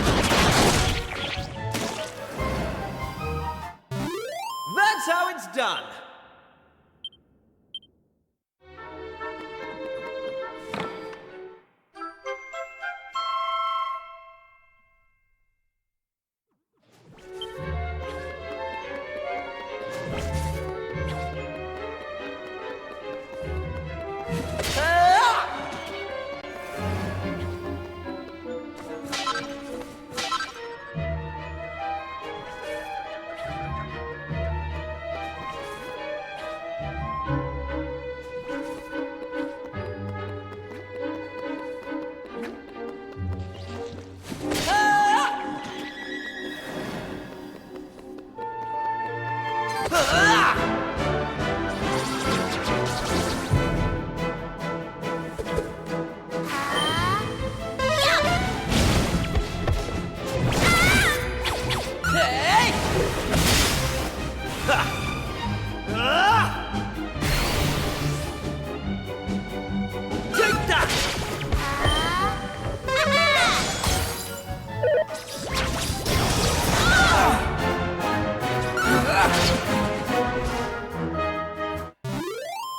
That's how it's done.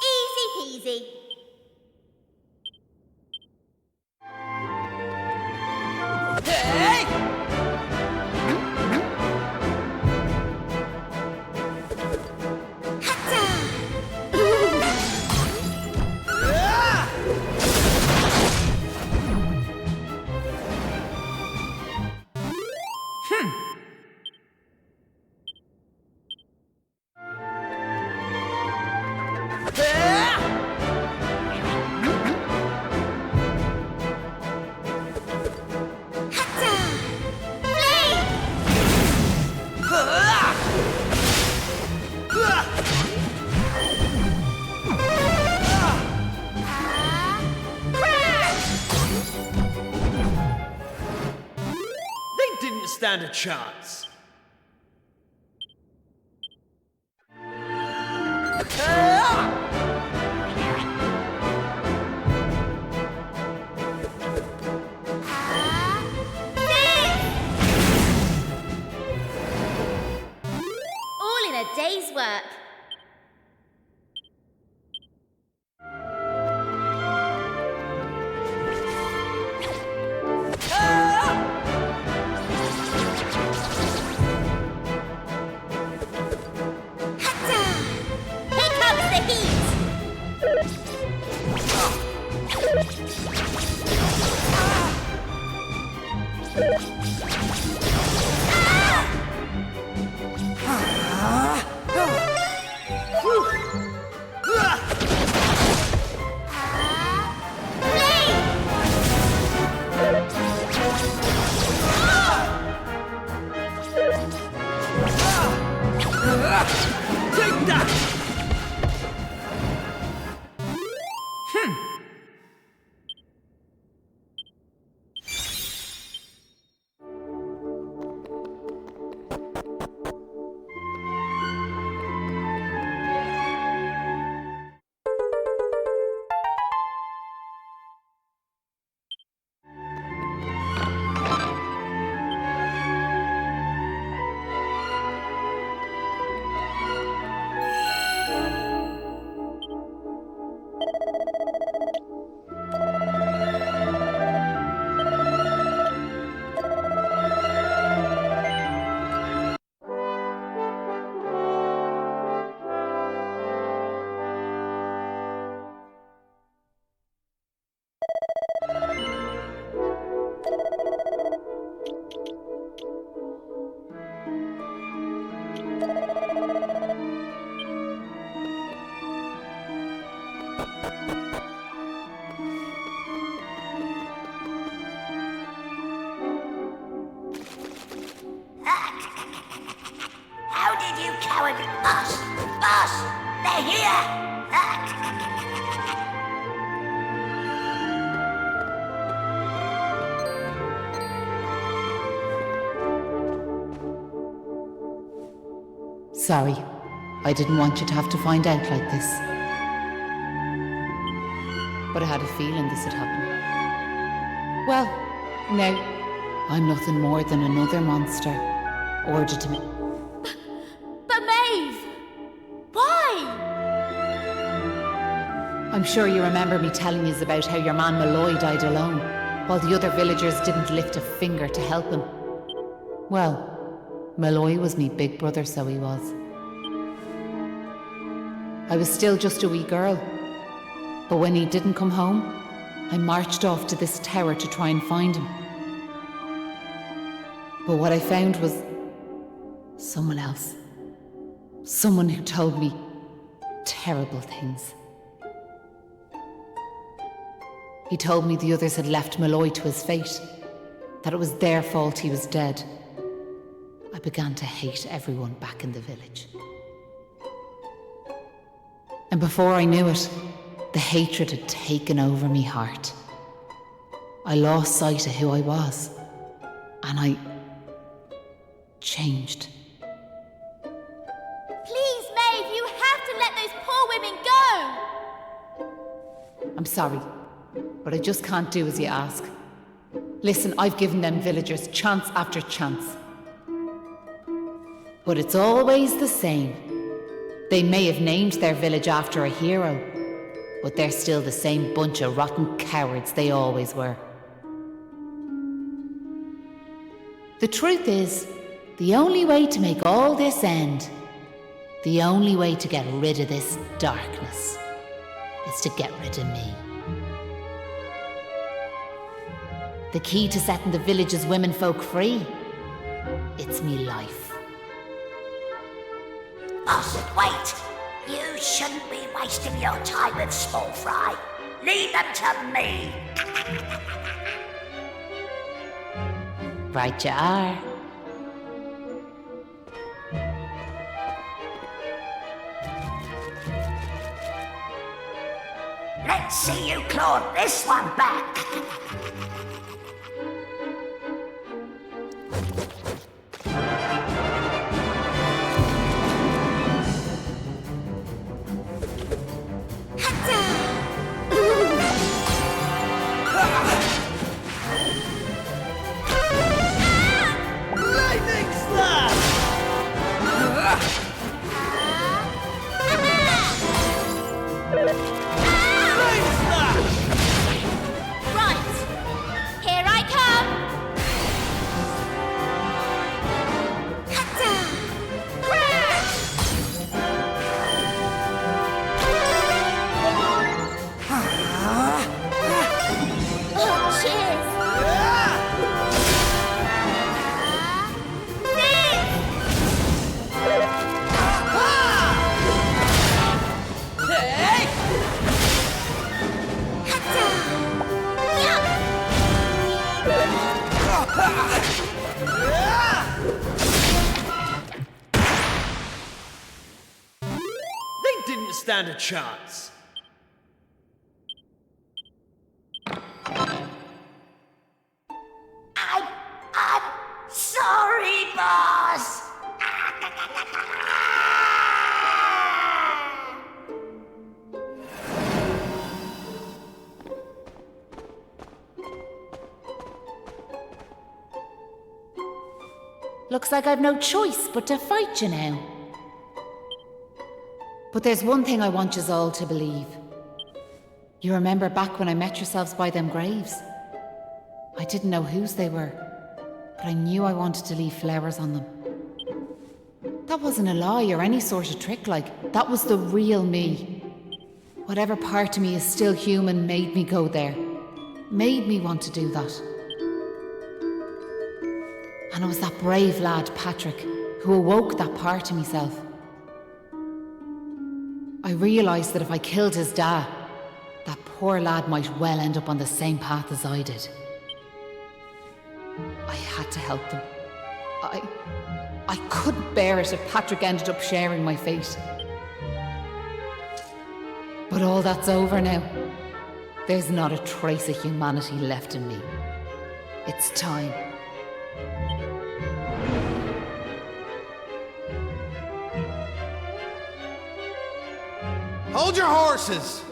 Easy peasy. They didn't stand a chance. All in a day's work. Here comes the heat! Take that! How did you coward... Us! Us! They're here! Sorry. I didn't want you to have to find out like this. But I had a feeling this would happen. Well, now, I'm nothing more than another monster. Ordered to me. But Maeve! Why? I'm sure you remember me telling you about how your man Malloy died alone, while the other villagers didn't lift a finger to help him. Well, Malloy was me big brother, so he was. I was still just a wee girl. But when he didn't come home, I marched off to this tower to try and find him. But what I found was someone else. Someone who told me terrible things. He told me the others had left Malloy to his fate, that it was their fault he was dead. I began to hate everyone back in the village. And before I knew it, the hatred had taken over me heart. I lost sight of who I was, and I changed. Please, Maeve, you have to let those poor women go! I'm sorry, but I just can't do as you ask. Listen, I've given them villagers chance after chance. But it's always the same. They may have named their village after a hero, but they're still the same bunch of rotten cowards they always were. The truth is, the only way to make all this end, the only way to get rid of this darkness, is to get rid of me. The key to setting the village's womenfolk free, it's me life. Boss, wait! You shouldn't be wasting your time with small fry. Leave them to me. Right you are. Let's see you claw this one back. Stand a chance. I'm sorry, boss. Looks like I've no choice but to fight you now. But there's one thing I want yous all to believe. You remember back when I met yourselves by them graves? I didn't know whose they were, but I knew I wanted to leave flowers on them. That wasn't a lie or any sort of trick, like, that was the real me. Whatever part of me is still human made me go there. Made me want to do that. And it was that brave lad, Patrick, who awoke that part of myself. I realised that if I killed his dad, that poor lad might well end up on the same path as I did. I had to help them. I couldn't bear it if Patrick ended up sharing my fate. But all that's over now. There's not a trace of humanity left in me. It's time. Hold your horses!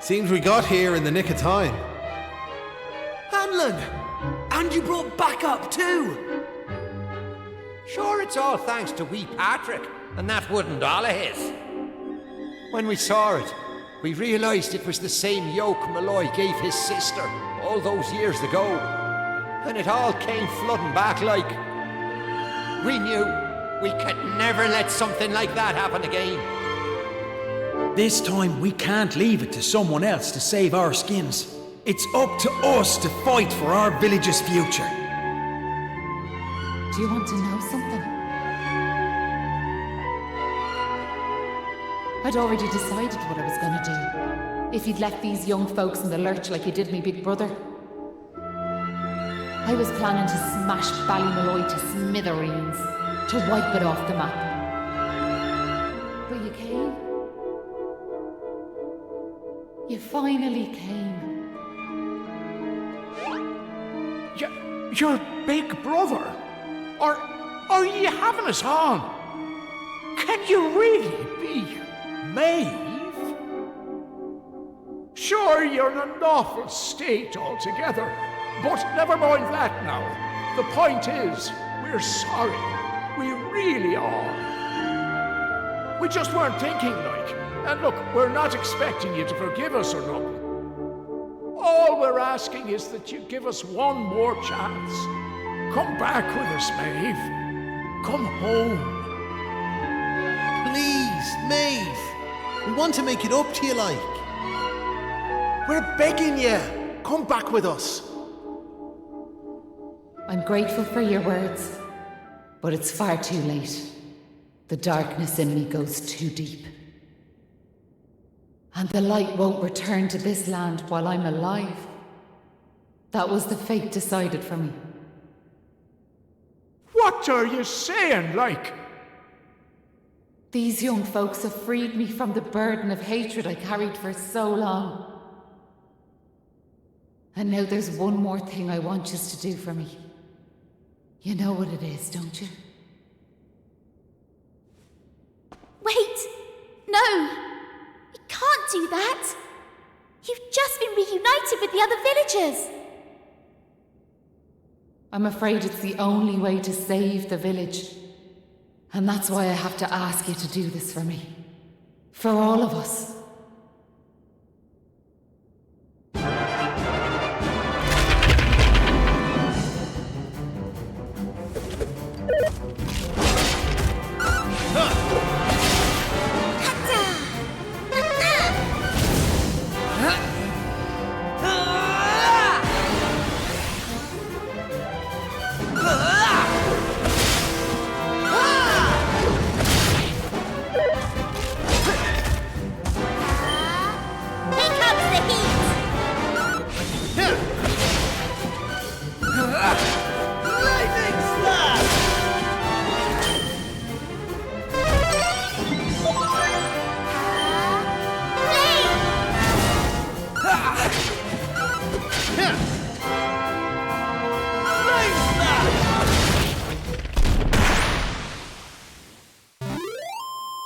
Seems we got here in the nick of time. Hanlon! And you brought backup too! Sure, it's all thanks to wee Patrick and that wooden doll of his. When we saw it, we realised it was the same yoke Malloy gave his sister all those years ago. And it all came flooding back like... We knew we could never let something like that happen again. This time we can't leave it to someone else to save our skins. It's up to us to fight for our village's future. Do you want to know something? I'd already decided what I was going to do. If you'd left these young folks in the lurch like you did me big brother. I was planning to smash Ballymolloy to smithereens. to wipe it off the map. But you came. You finally came. Your big brother? Or are you having us on? Can you really be Maeve? Sure, you're in an awful state altogether, but never mind that now. The point is, we're sorry. We really are. We just weren't thinking, like. And look, we're not expecting you to forgive us or nothing. All we're asking is that you give us one more chance. Come back with us, Maeve. Come home. Please, Maeve. We want to make it up to you, like. We're begging you. Come back with us. I'm grateful for your words, but it's far too late. The darkness in me goes too deep. And the light won't return to this land while I'm alive. That was the fate decided for me. What are you saying, like? These young folks have freed me from the burden of hatred I carried for so long. And now there's one more thing I want you to do for me. You know what it is, don't you? Wait! No! You can't do that! You've just been reunited with the other villagers! I'm afraid it's the only way to save the village. And that's why I have to ask you to do this for me. For all of us.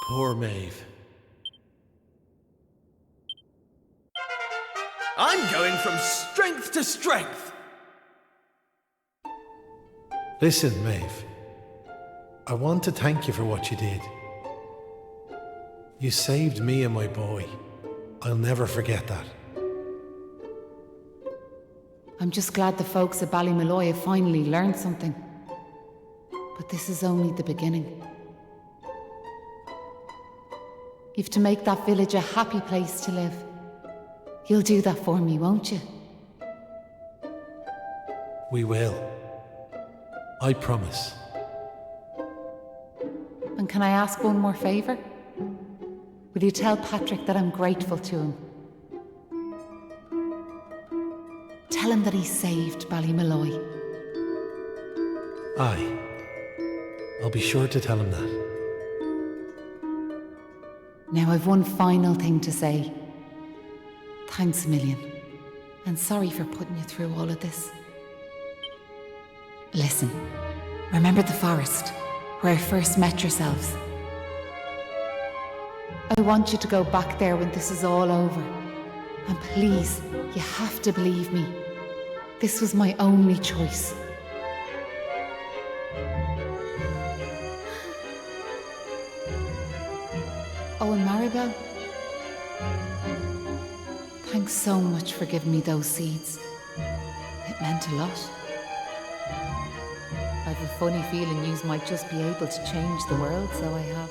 Poor Maeve. I'm going from strength to strength! Listen, Maeve. I want to thank you for what you did. You saved me and my boy. I'll never forget that. I'm just glad the folks at Ballymolloy have finally learned something. But this is only the beginning. You've to make that village a happy place to live. You'll do that for me, won't you? We will. I promise. And can I ask one more favour? Will you tell Patrick that I'm grateful to him? Tell him that he saved Ballymolloy. Aye. I'll be sure to tell him that. Now I've one final thing to say. Thanks a million. And sorry for putting you through all of this. Listen, remember the forest, where I first met yourselves? I want you to go back there when this is all over. And please, you have to believe me. This was my only choice. Oh, and Maribel? Thanks so much for giving me those seeds. It meant a lot. I've a funny feeling yous might just be able to change the world, so I have.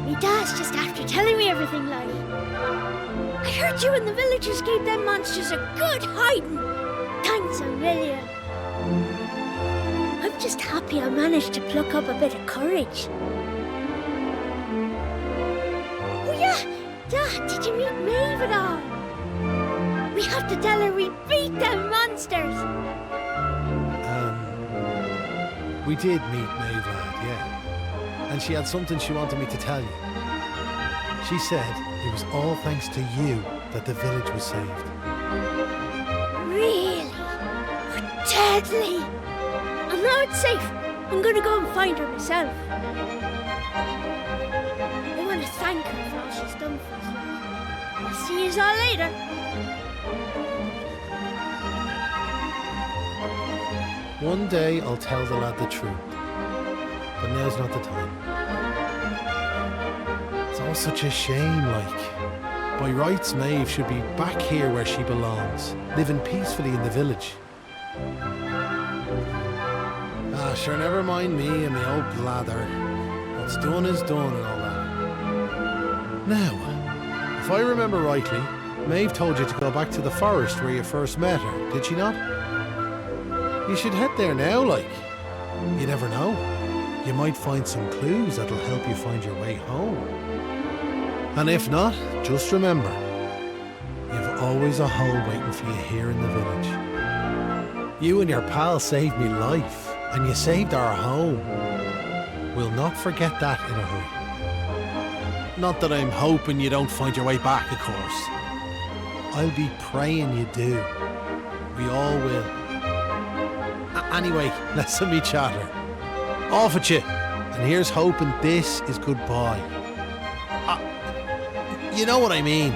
Me dad's just after telling me everything, like. I heard you and the villagers gave them monsters a good hiding. Thanks a million. I'm just happy I managed to pluck up a bit of courage. Oh yeah, Dad, did you meet Maeve at all? We have to tell her we beat them monsters. We did meet Maeve, lad, yeah. And she had something she wanted me to tell you. She said it was all thanks to you that the village was saved. Really? But deadly! And now it's safe. I'm gonna go and find her myself. I want to thank her for all she's done for us. I'll see you all later. One day I'll tell the lad the truth, but now's not the time. It's all such a shame, like. By rights, Maeve should be back here where she belongs, living peacefully in the village. Sure, never mind me and my old blather. What's done is done and all that. Now, if I remember rightly, Maeve told you to go back to the forest where you first met her, did she not? You should head there now, like. You never know. You might find some clues that'll help you find your way home. And if not, just remember, you've always a home waiting for you here in the village. You and your pal saved me life, and you saved our home. We'll not forget that in a hurry. Not that I'm hoping you don't find your way back, of course. I'll be praying you do. We all will. Anyway, listen me chatter. Off at you. And here's hoping this is goodbye. You know what I mean.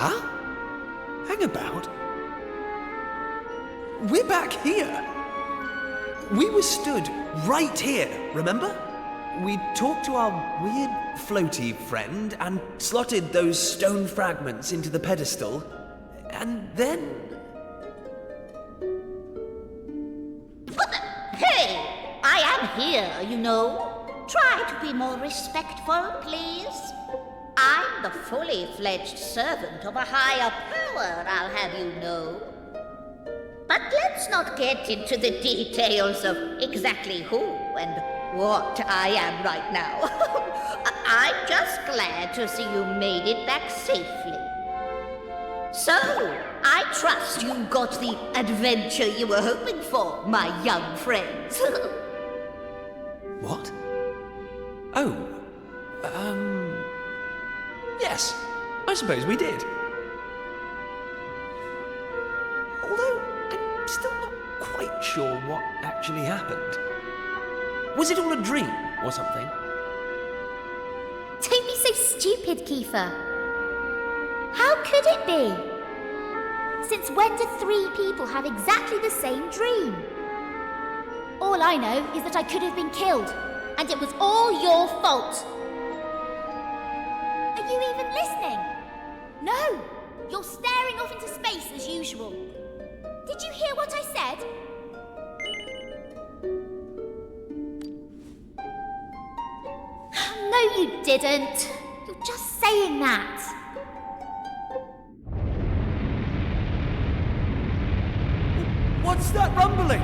Huh? Hang about. We're back here. We were stood right here, remember? We talked to our weird floaty friend and slotted those stone fragments into the pedestal, and then... Hey, I am here, you know. Try to be more respectful, please. I'm the fully fledged servant of a higher power, I'll have you know. But let's not get into the details of exactly who and what I am right now. I'm just glad to see you made it back safely. So, I trust you got the adventure you were hoping for, my young friends. What? Oh, yes, I suppose we did. Although, I'm still not quite sure what actually happened. Was it all a dream or something? Don't be so stupid, Kiefer. How could it be? Since when do 3 people have exactly the same dream? All I know is that I could have been killed, And it was all your fault. Are you even listening? No! You're staring off into space as usual. Did you hear what I said? No, you didn't. You're just saying that. What's that rumbling?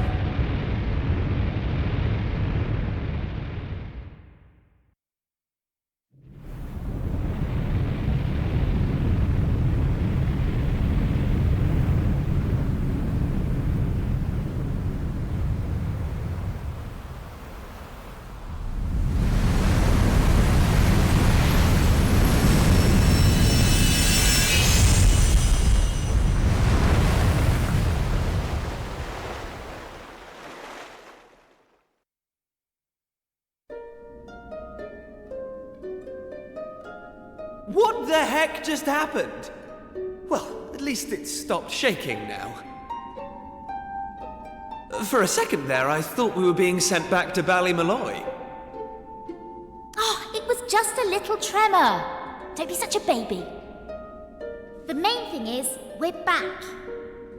What the heck just happened? Well, at least it stopped shaking now. For a second there, I thought we were being sent back to Ballymolloy. Oh, it was just a little tremor. Don't be such a baby. The main thing is, we're back.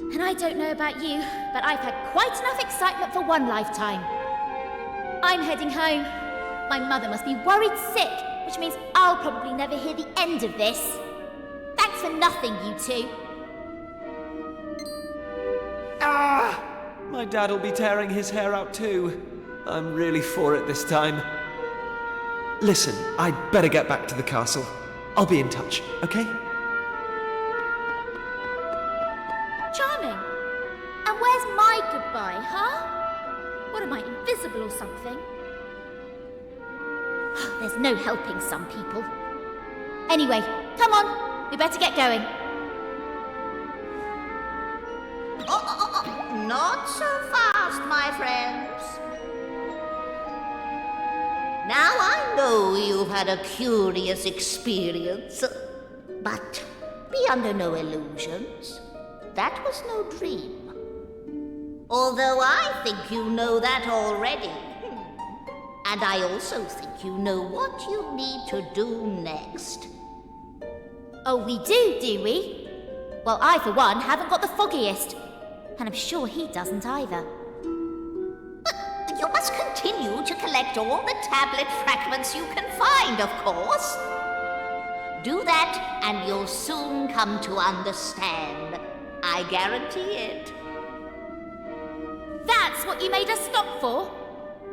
And I don't know about you, but I've had quite enough excitement for one lifetime. I'm heading home. My mother must be worried sick, which means I'll probably never hear the end of this. Thanks for nothing, you two. Ah! My dad'll be tearing his hair out too. I'm really for it this time. Listen, I'd better get back to the castle. I'll be in touch, okay? Charming. And where's my goodbye, huh? What am I, invisible or something? There's no helping some people. Anyway, come on. We better get going. Not so fast, my friends. Now I know you've had a curious experience, but be under no illusions. That was no dream. Although I think you know that already. And I also think you know what you need to do next. Oh, we do we? Well, I, for one, haven't got the foggiest. And I'm sure he doesn't either. But you must continue to collect all the tablet fragments you can find, of course. Do that, and you'll soon come to understand. I guarantee it. That's what you made us stop for?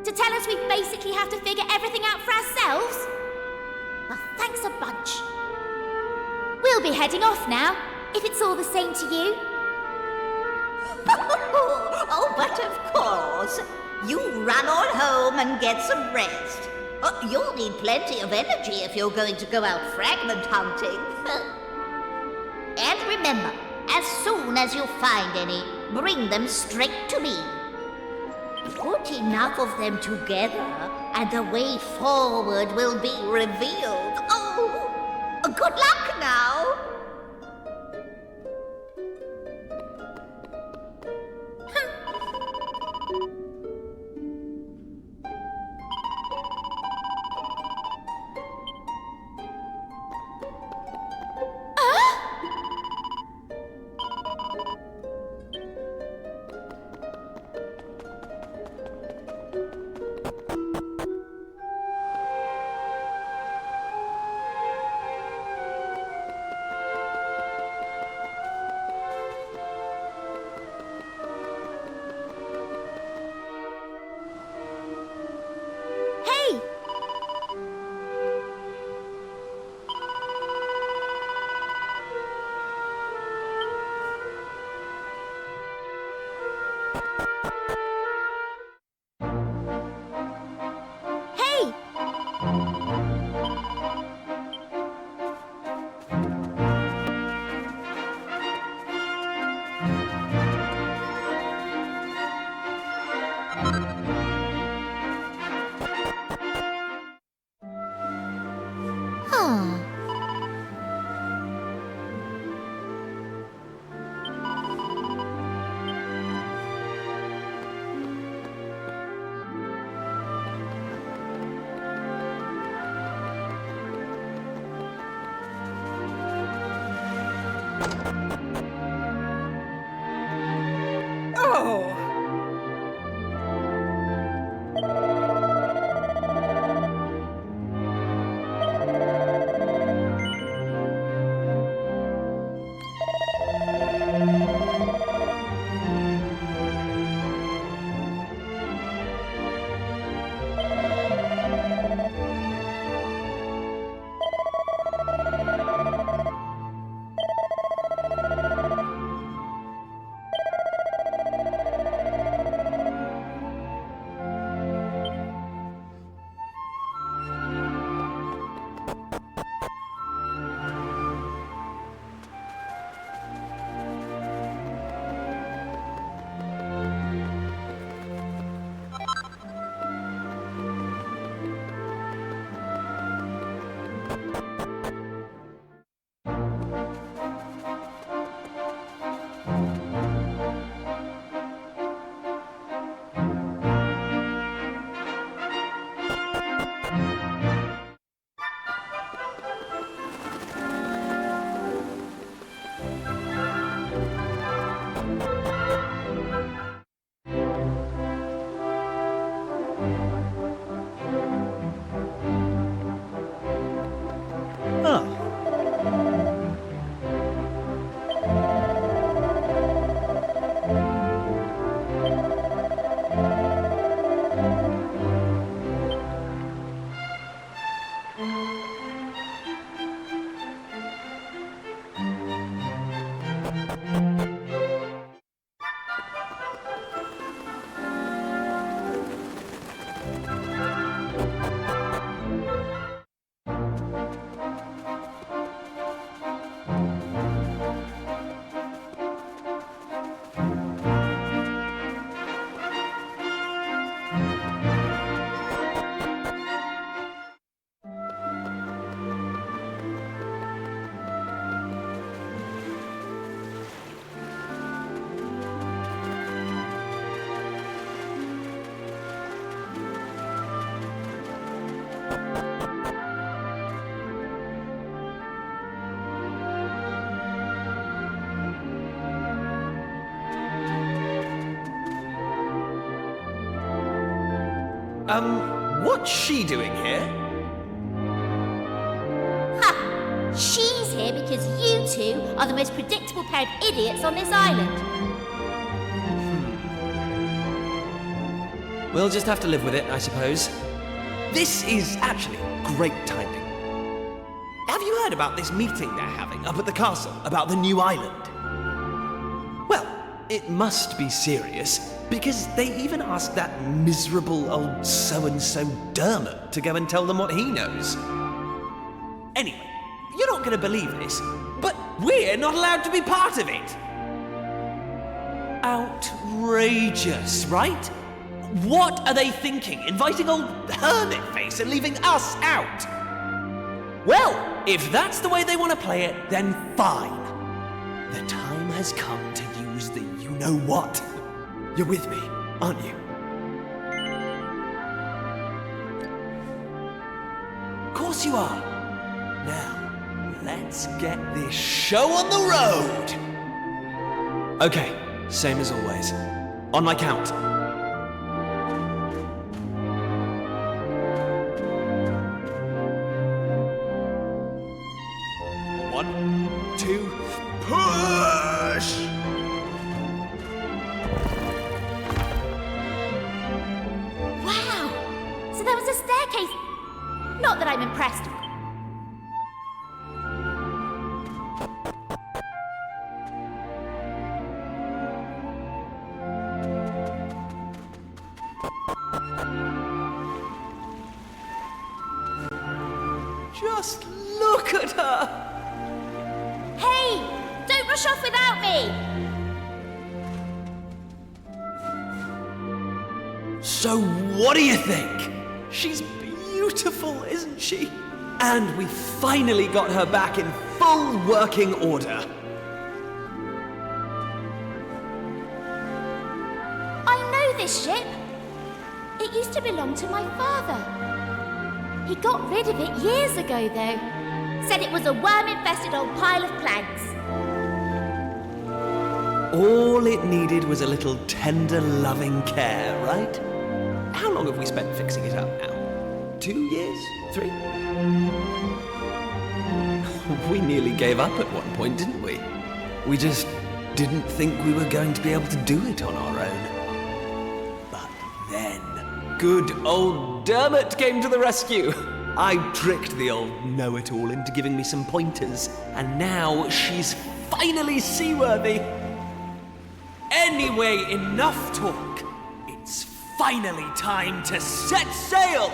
To tell us we basically have to figure everything out for ourselves? Well, thanks a bunch. We'll be heading off now, if it's all the same to you. Oh, but of course. You run on home and get some rest. You'll need plenty of energy if you're going to go out fragment hunting. And remember, as soon as you find any, bring them straight to me. Put enough of them together, and the way forward will be revealed. Oh, good luck now. What's she doing here? Ha! She's here because you two are the most predictable pair of idiots on this island. We'll just have to live with it, I suppose. This is actually great timing. Have you heard about this meeting they're having up at the castle about the new island? Well, it must be serious, because they even asked that miserable old so-and-so Dermot to go and tell them what he knows. Anyway, you're not going to believe this, but we're not allowed to be part of it. Outrageous, right? What are they thinking, inviting old Hermit-Face and leaving us out? Well, if that's the way they want to play it, then fine. The time has come to use the you-know-what. You're with me, aren't you? Of course you are. Now, let's get this show on the road. Okay, same as always. On my count. 1, 2, push! Wow! So there was a staircase. Not that I'm impressed. Just look at her! Hey! Don't rush off without me! So what do you think? She's beautiful, isn't she? And we finally got her back in full working order. I know this ship. It used to belong to my father. He got rid of it years ago, though. Said it was a worm-infested old pile of planks. All it needed was a little tender, loving care, right? How long have we spent fixing it up now? 2 years? 3? We nearly gave up at one point, didn't we? We just didn't think we were going to be able to do it on our own. But then, good old Dermot came to the rescue. I tricked the old know-it-all into giving me some pointers, and now she's finally seaworthy. Anyway, enough talk. It's finally time to set sail!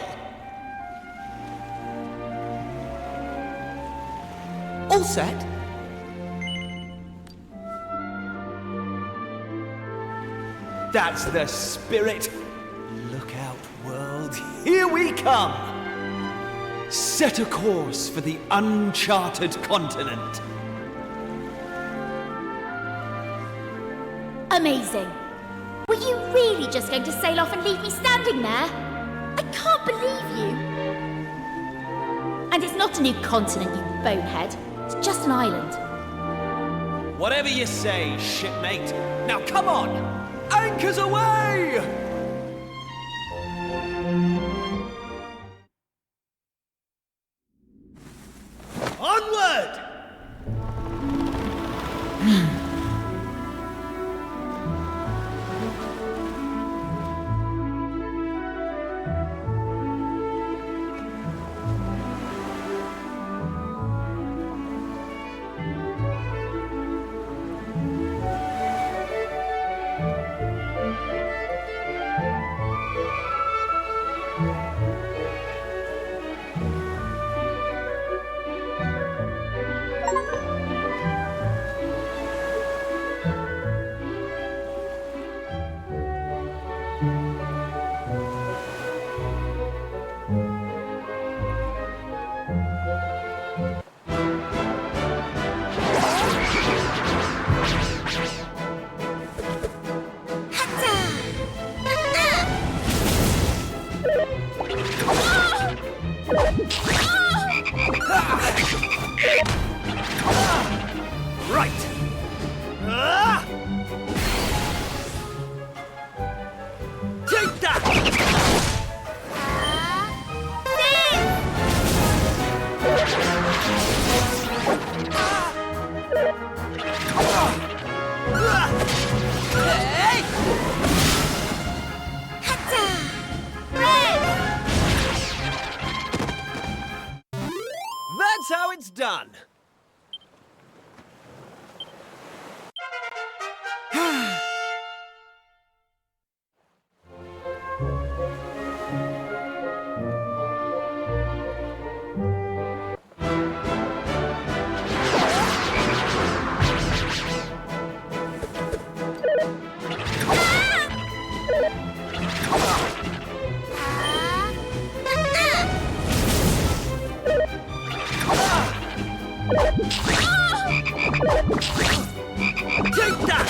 All set? That's the spirit. Look out, world. Here we come! Set a course for the uncharted continent. Amazing. Were you really just going to sail off and leave me standing there? I can't believe you. And it's not a new continent, you bonehead. It's just an island. Whatever you say, shipmate. Now come on! Anchors away! Onward! Right. Take that! That's how it's done. Take that!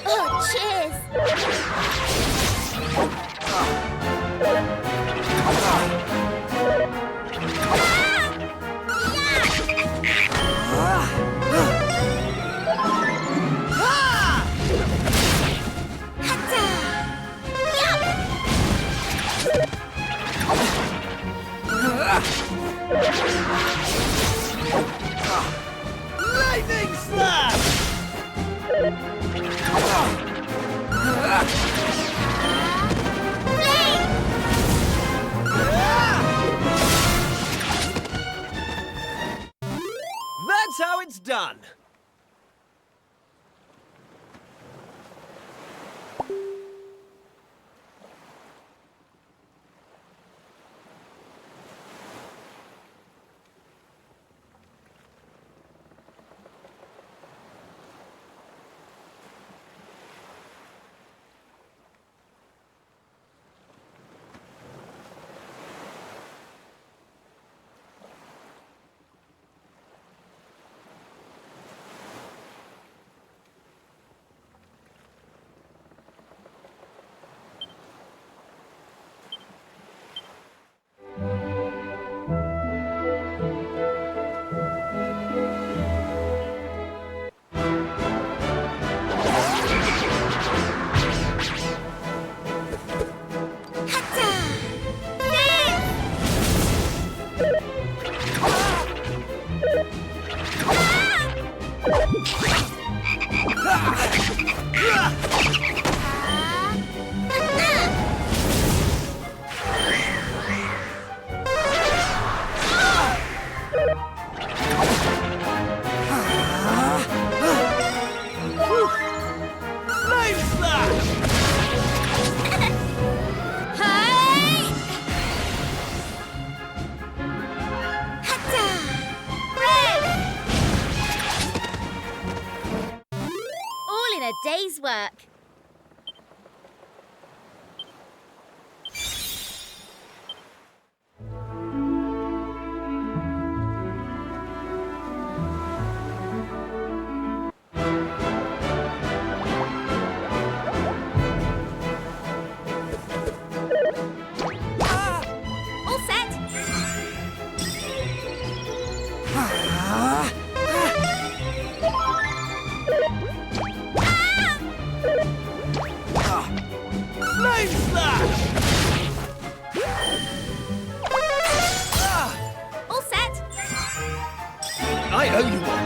Oh, cheers! Lightning slap! That's how it's done. A day's work. All set. Flame slash! All set. I owe you one.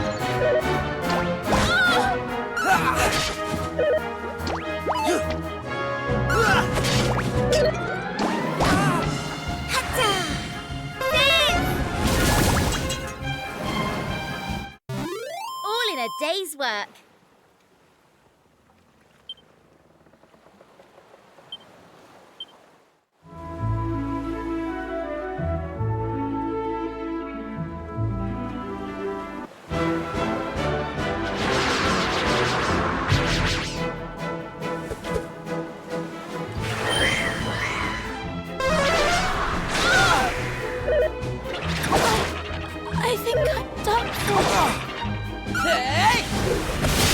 All in a day's work. I think I'm done for. Hey!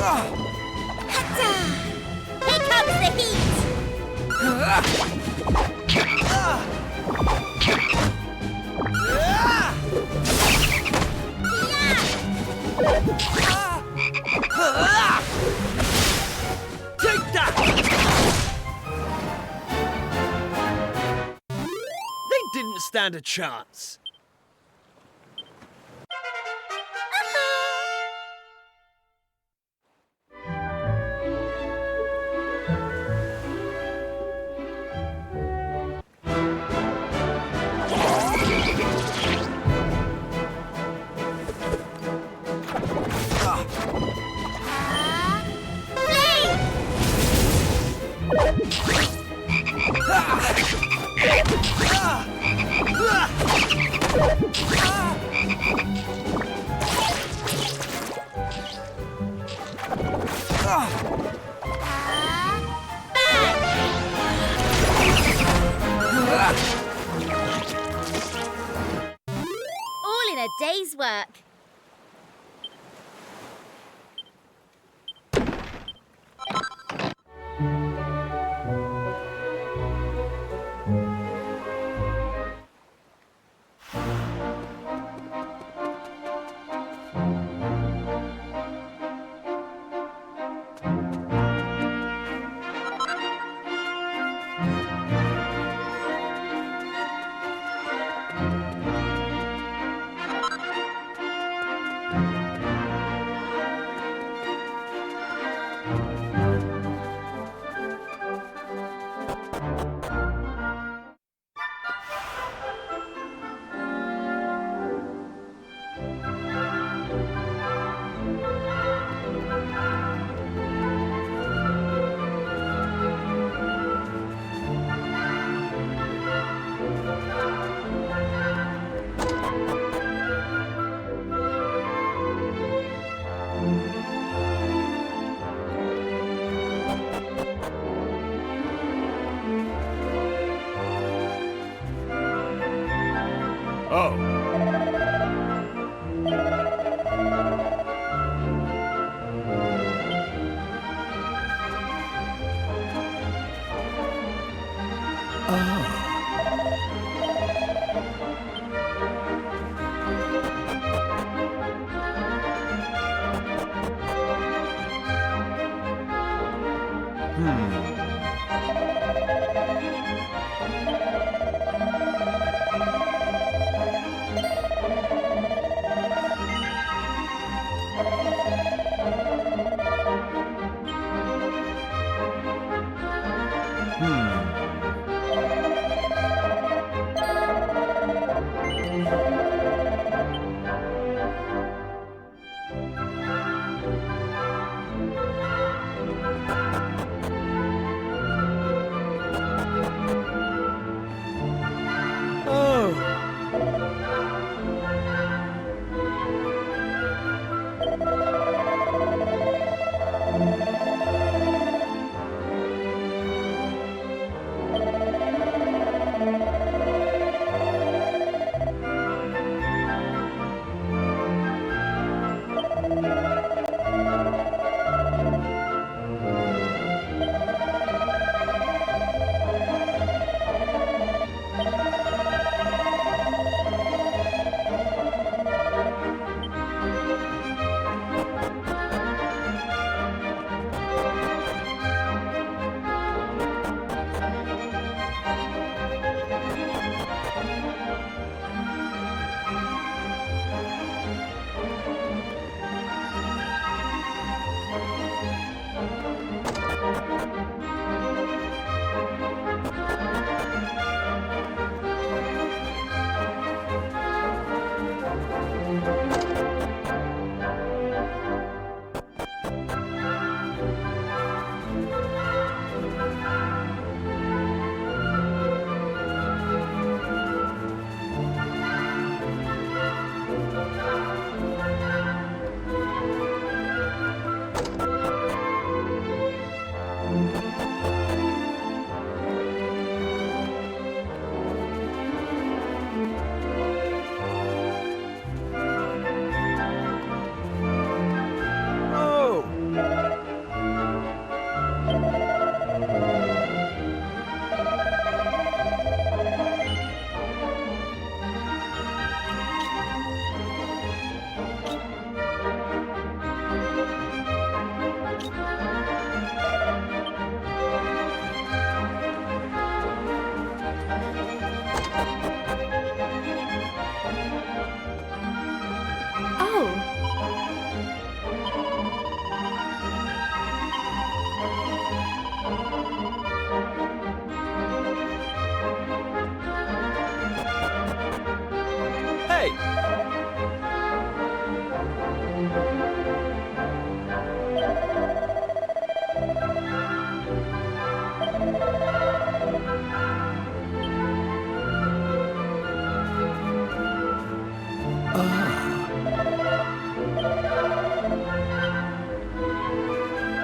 Here comes the heat! Take that! They didn't stand a chance. All in a day's work.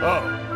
Oh.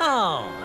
Oh.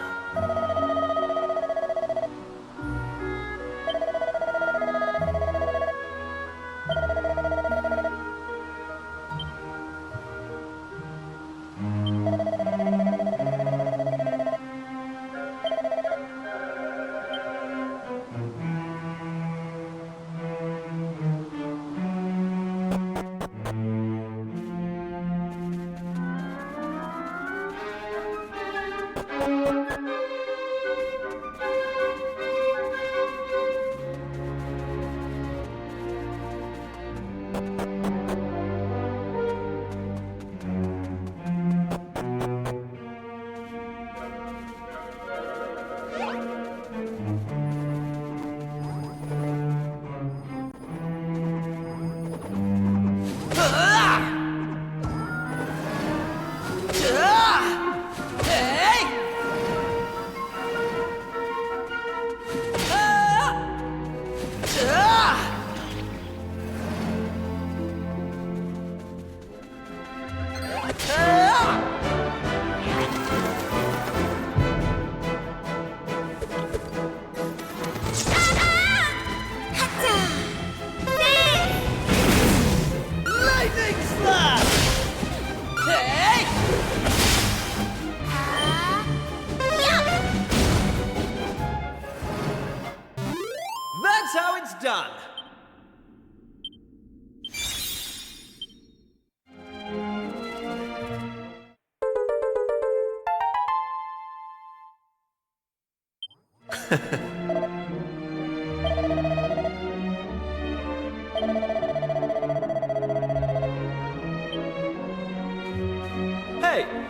done. Hey!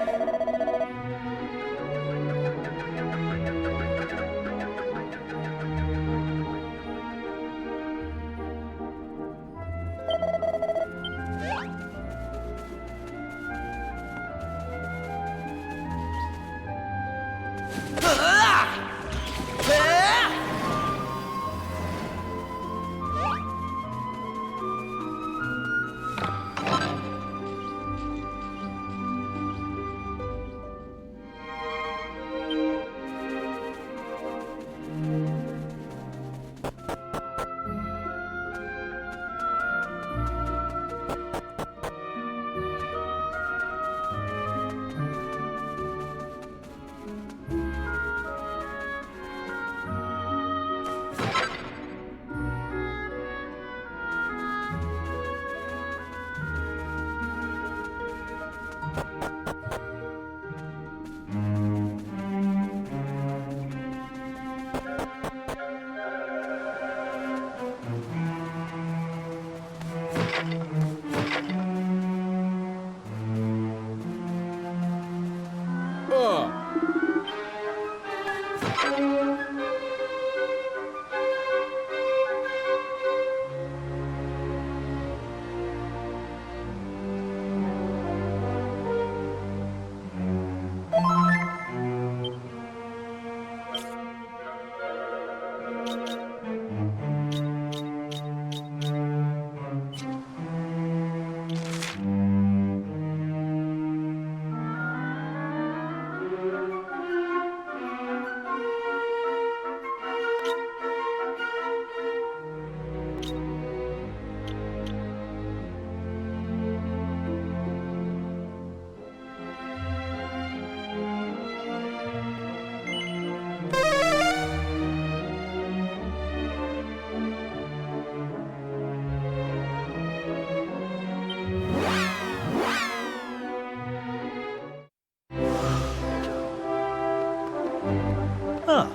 Huh.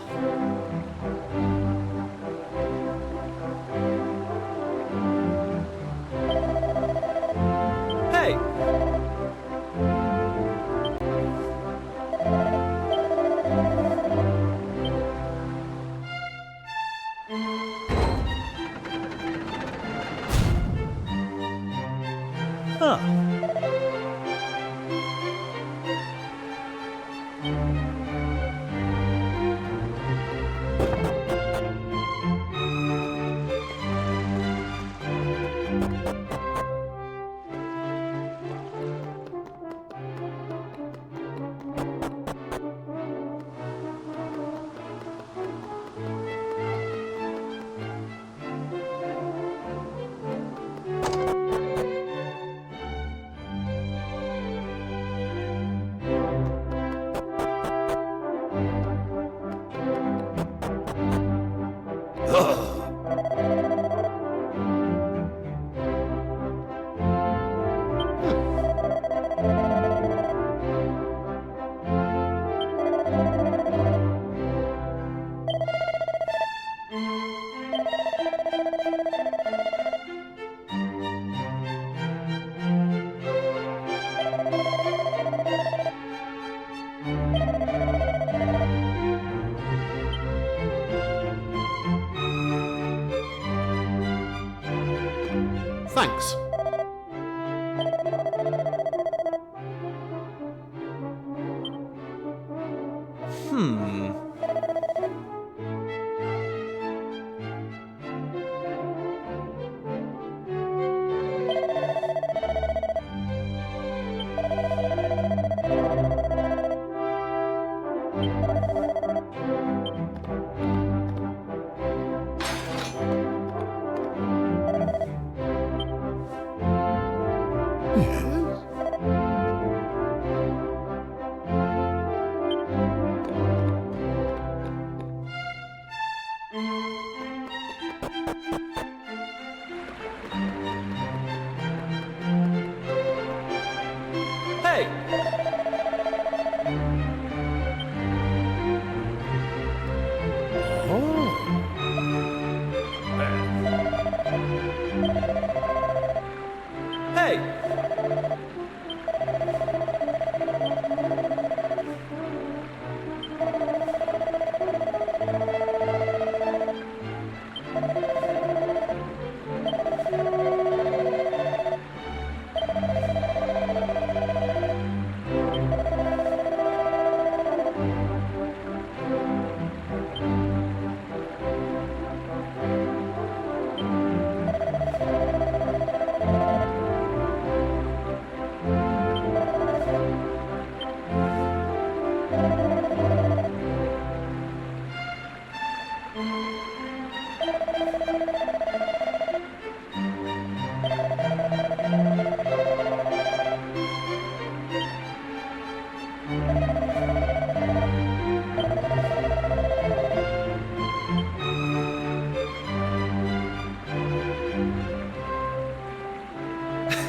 Hey! Huh. Thanks.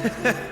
Huh?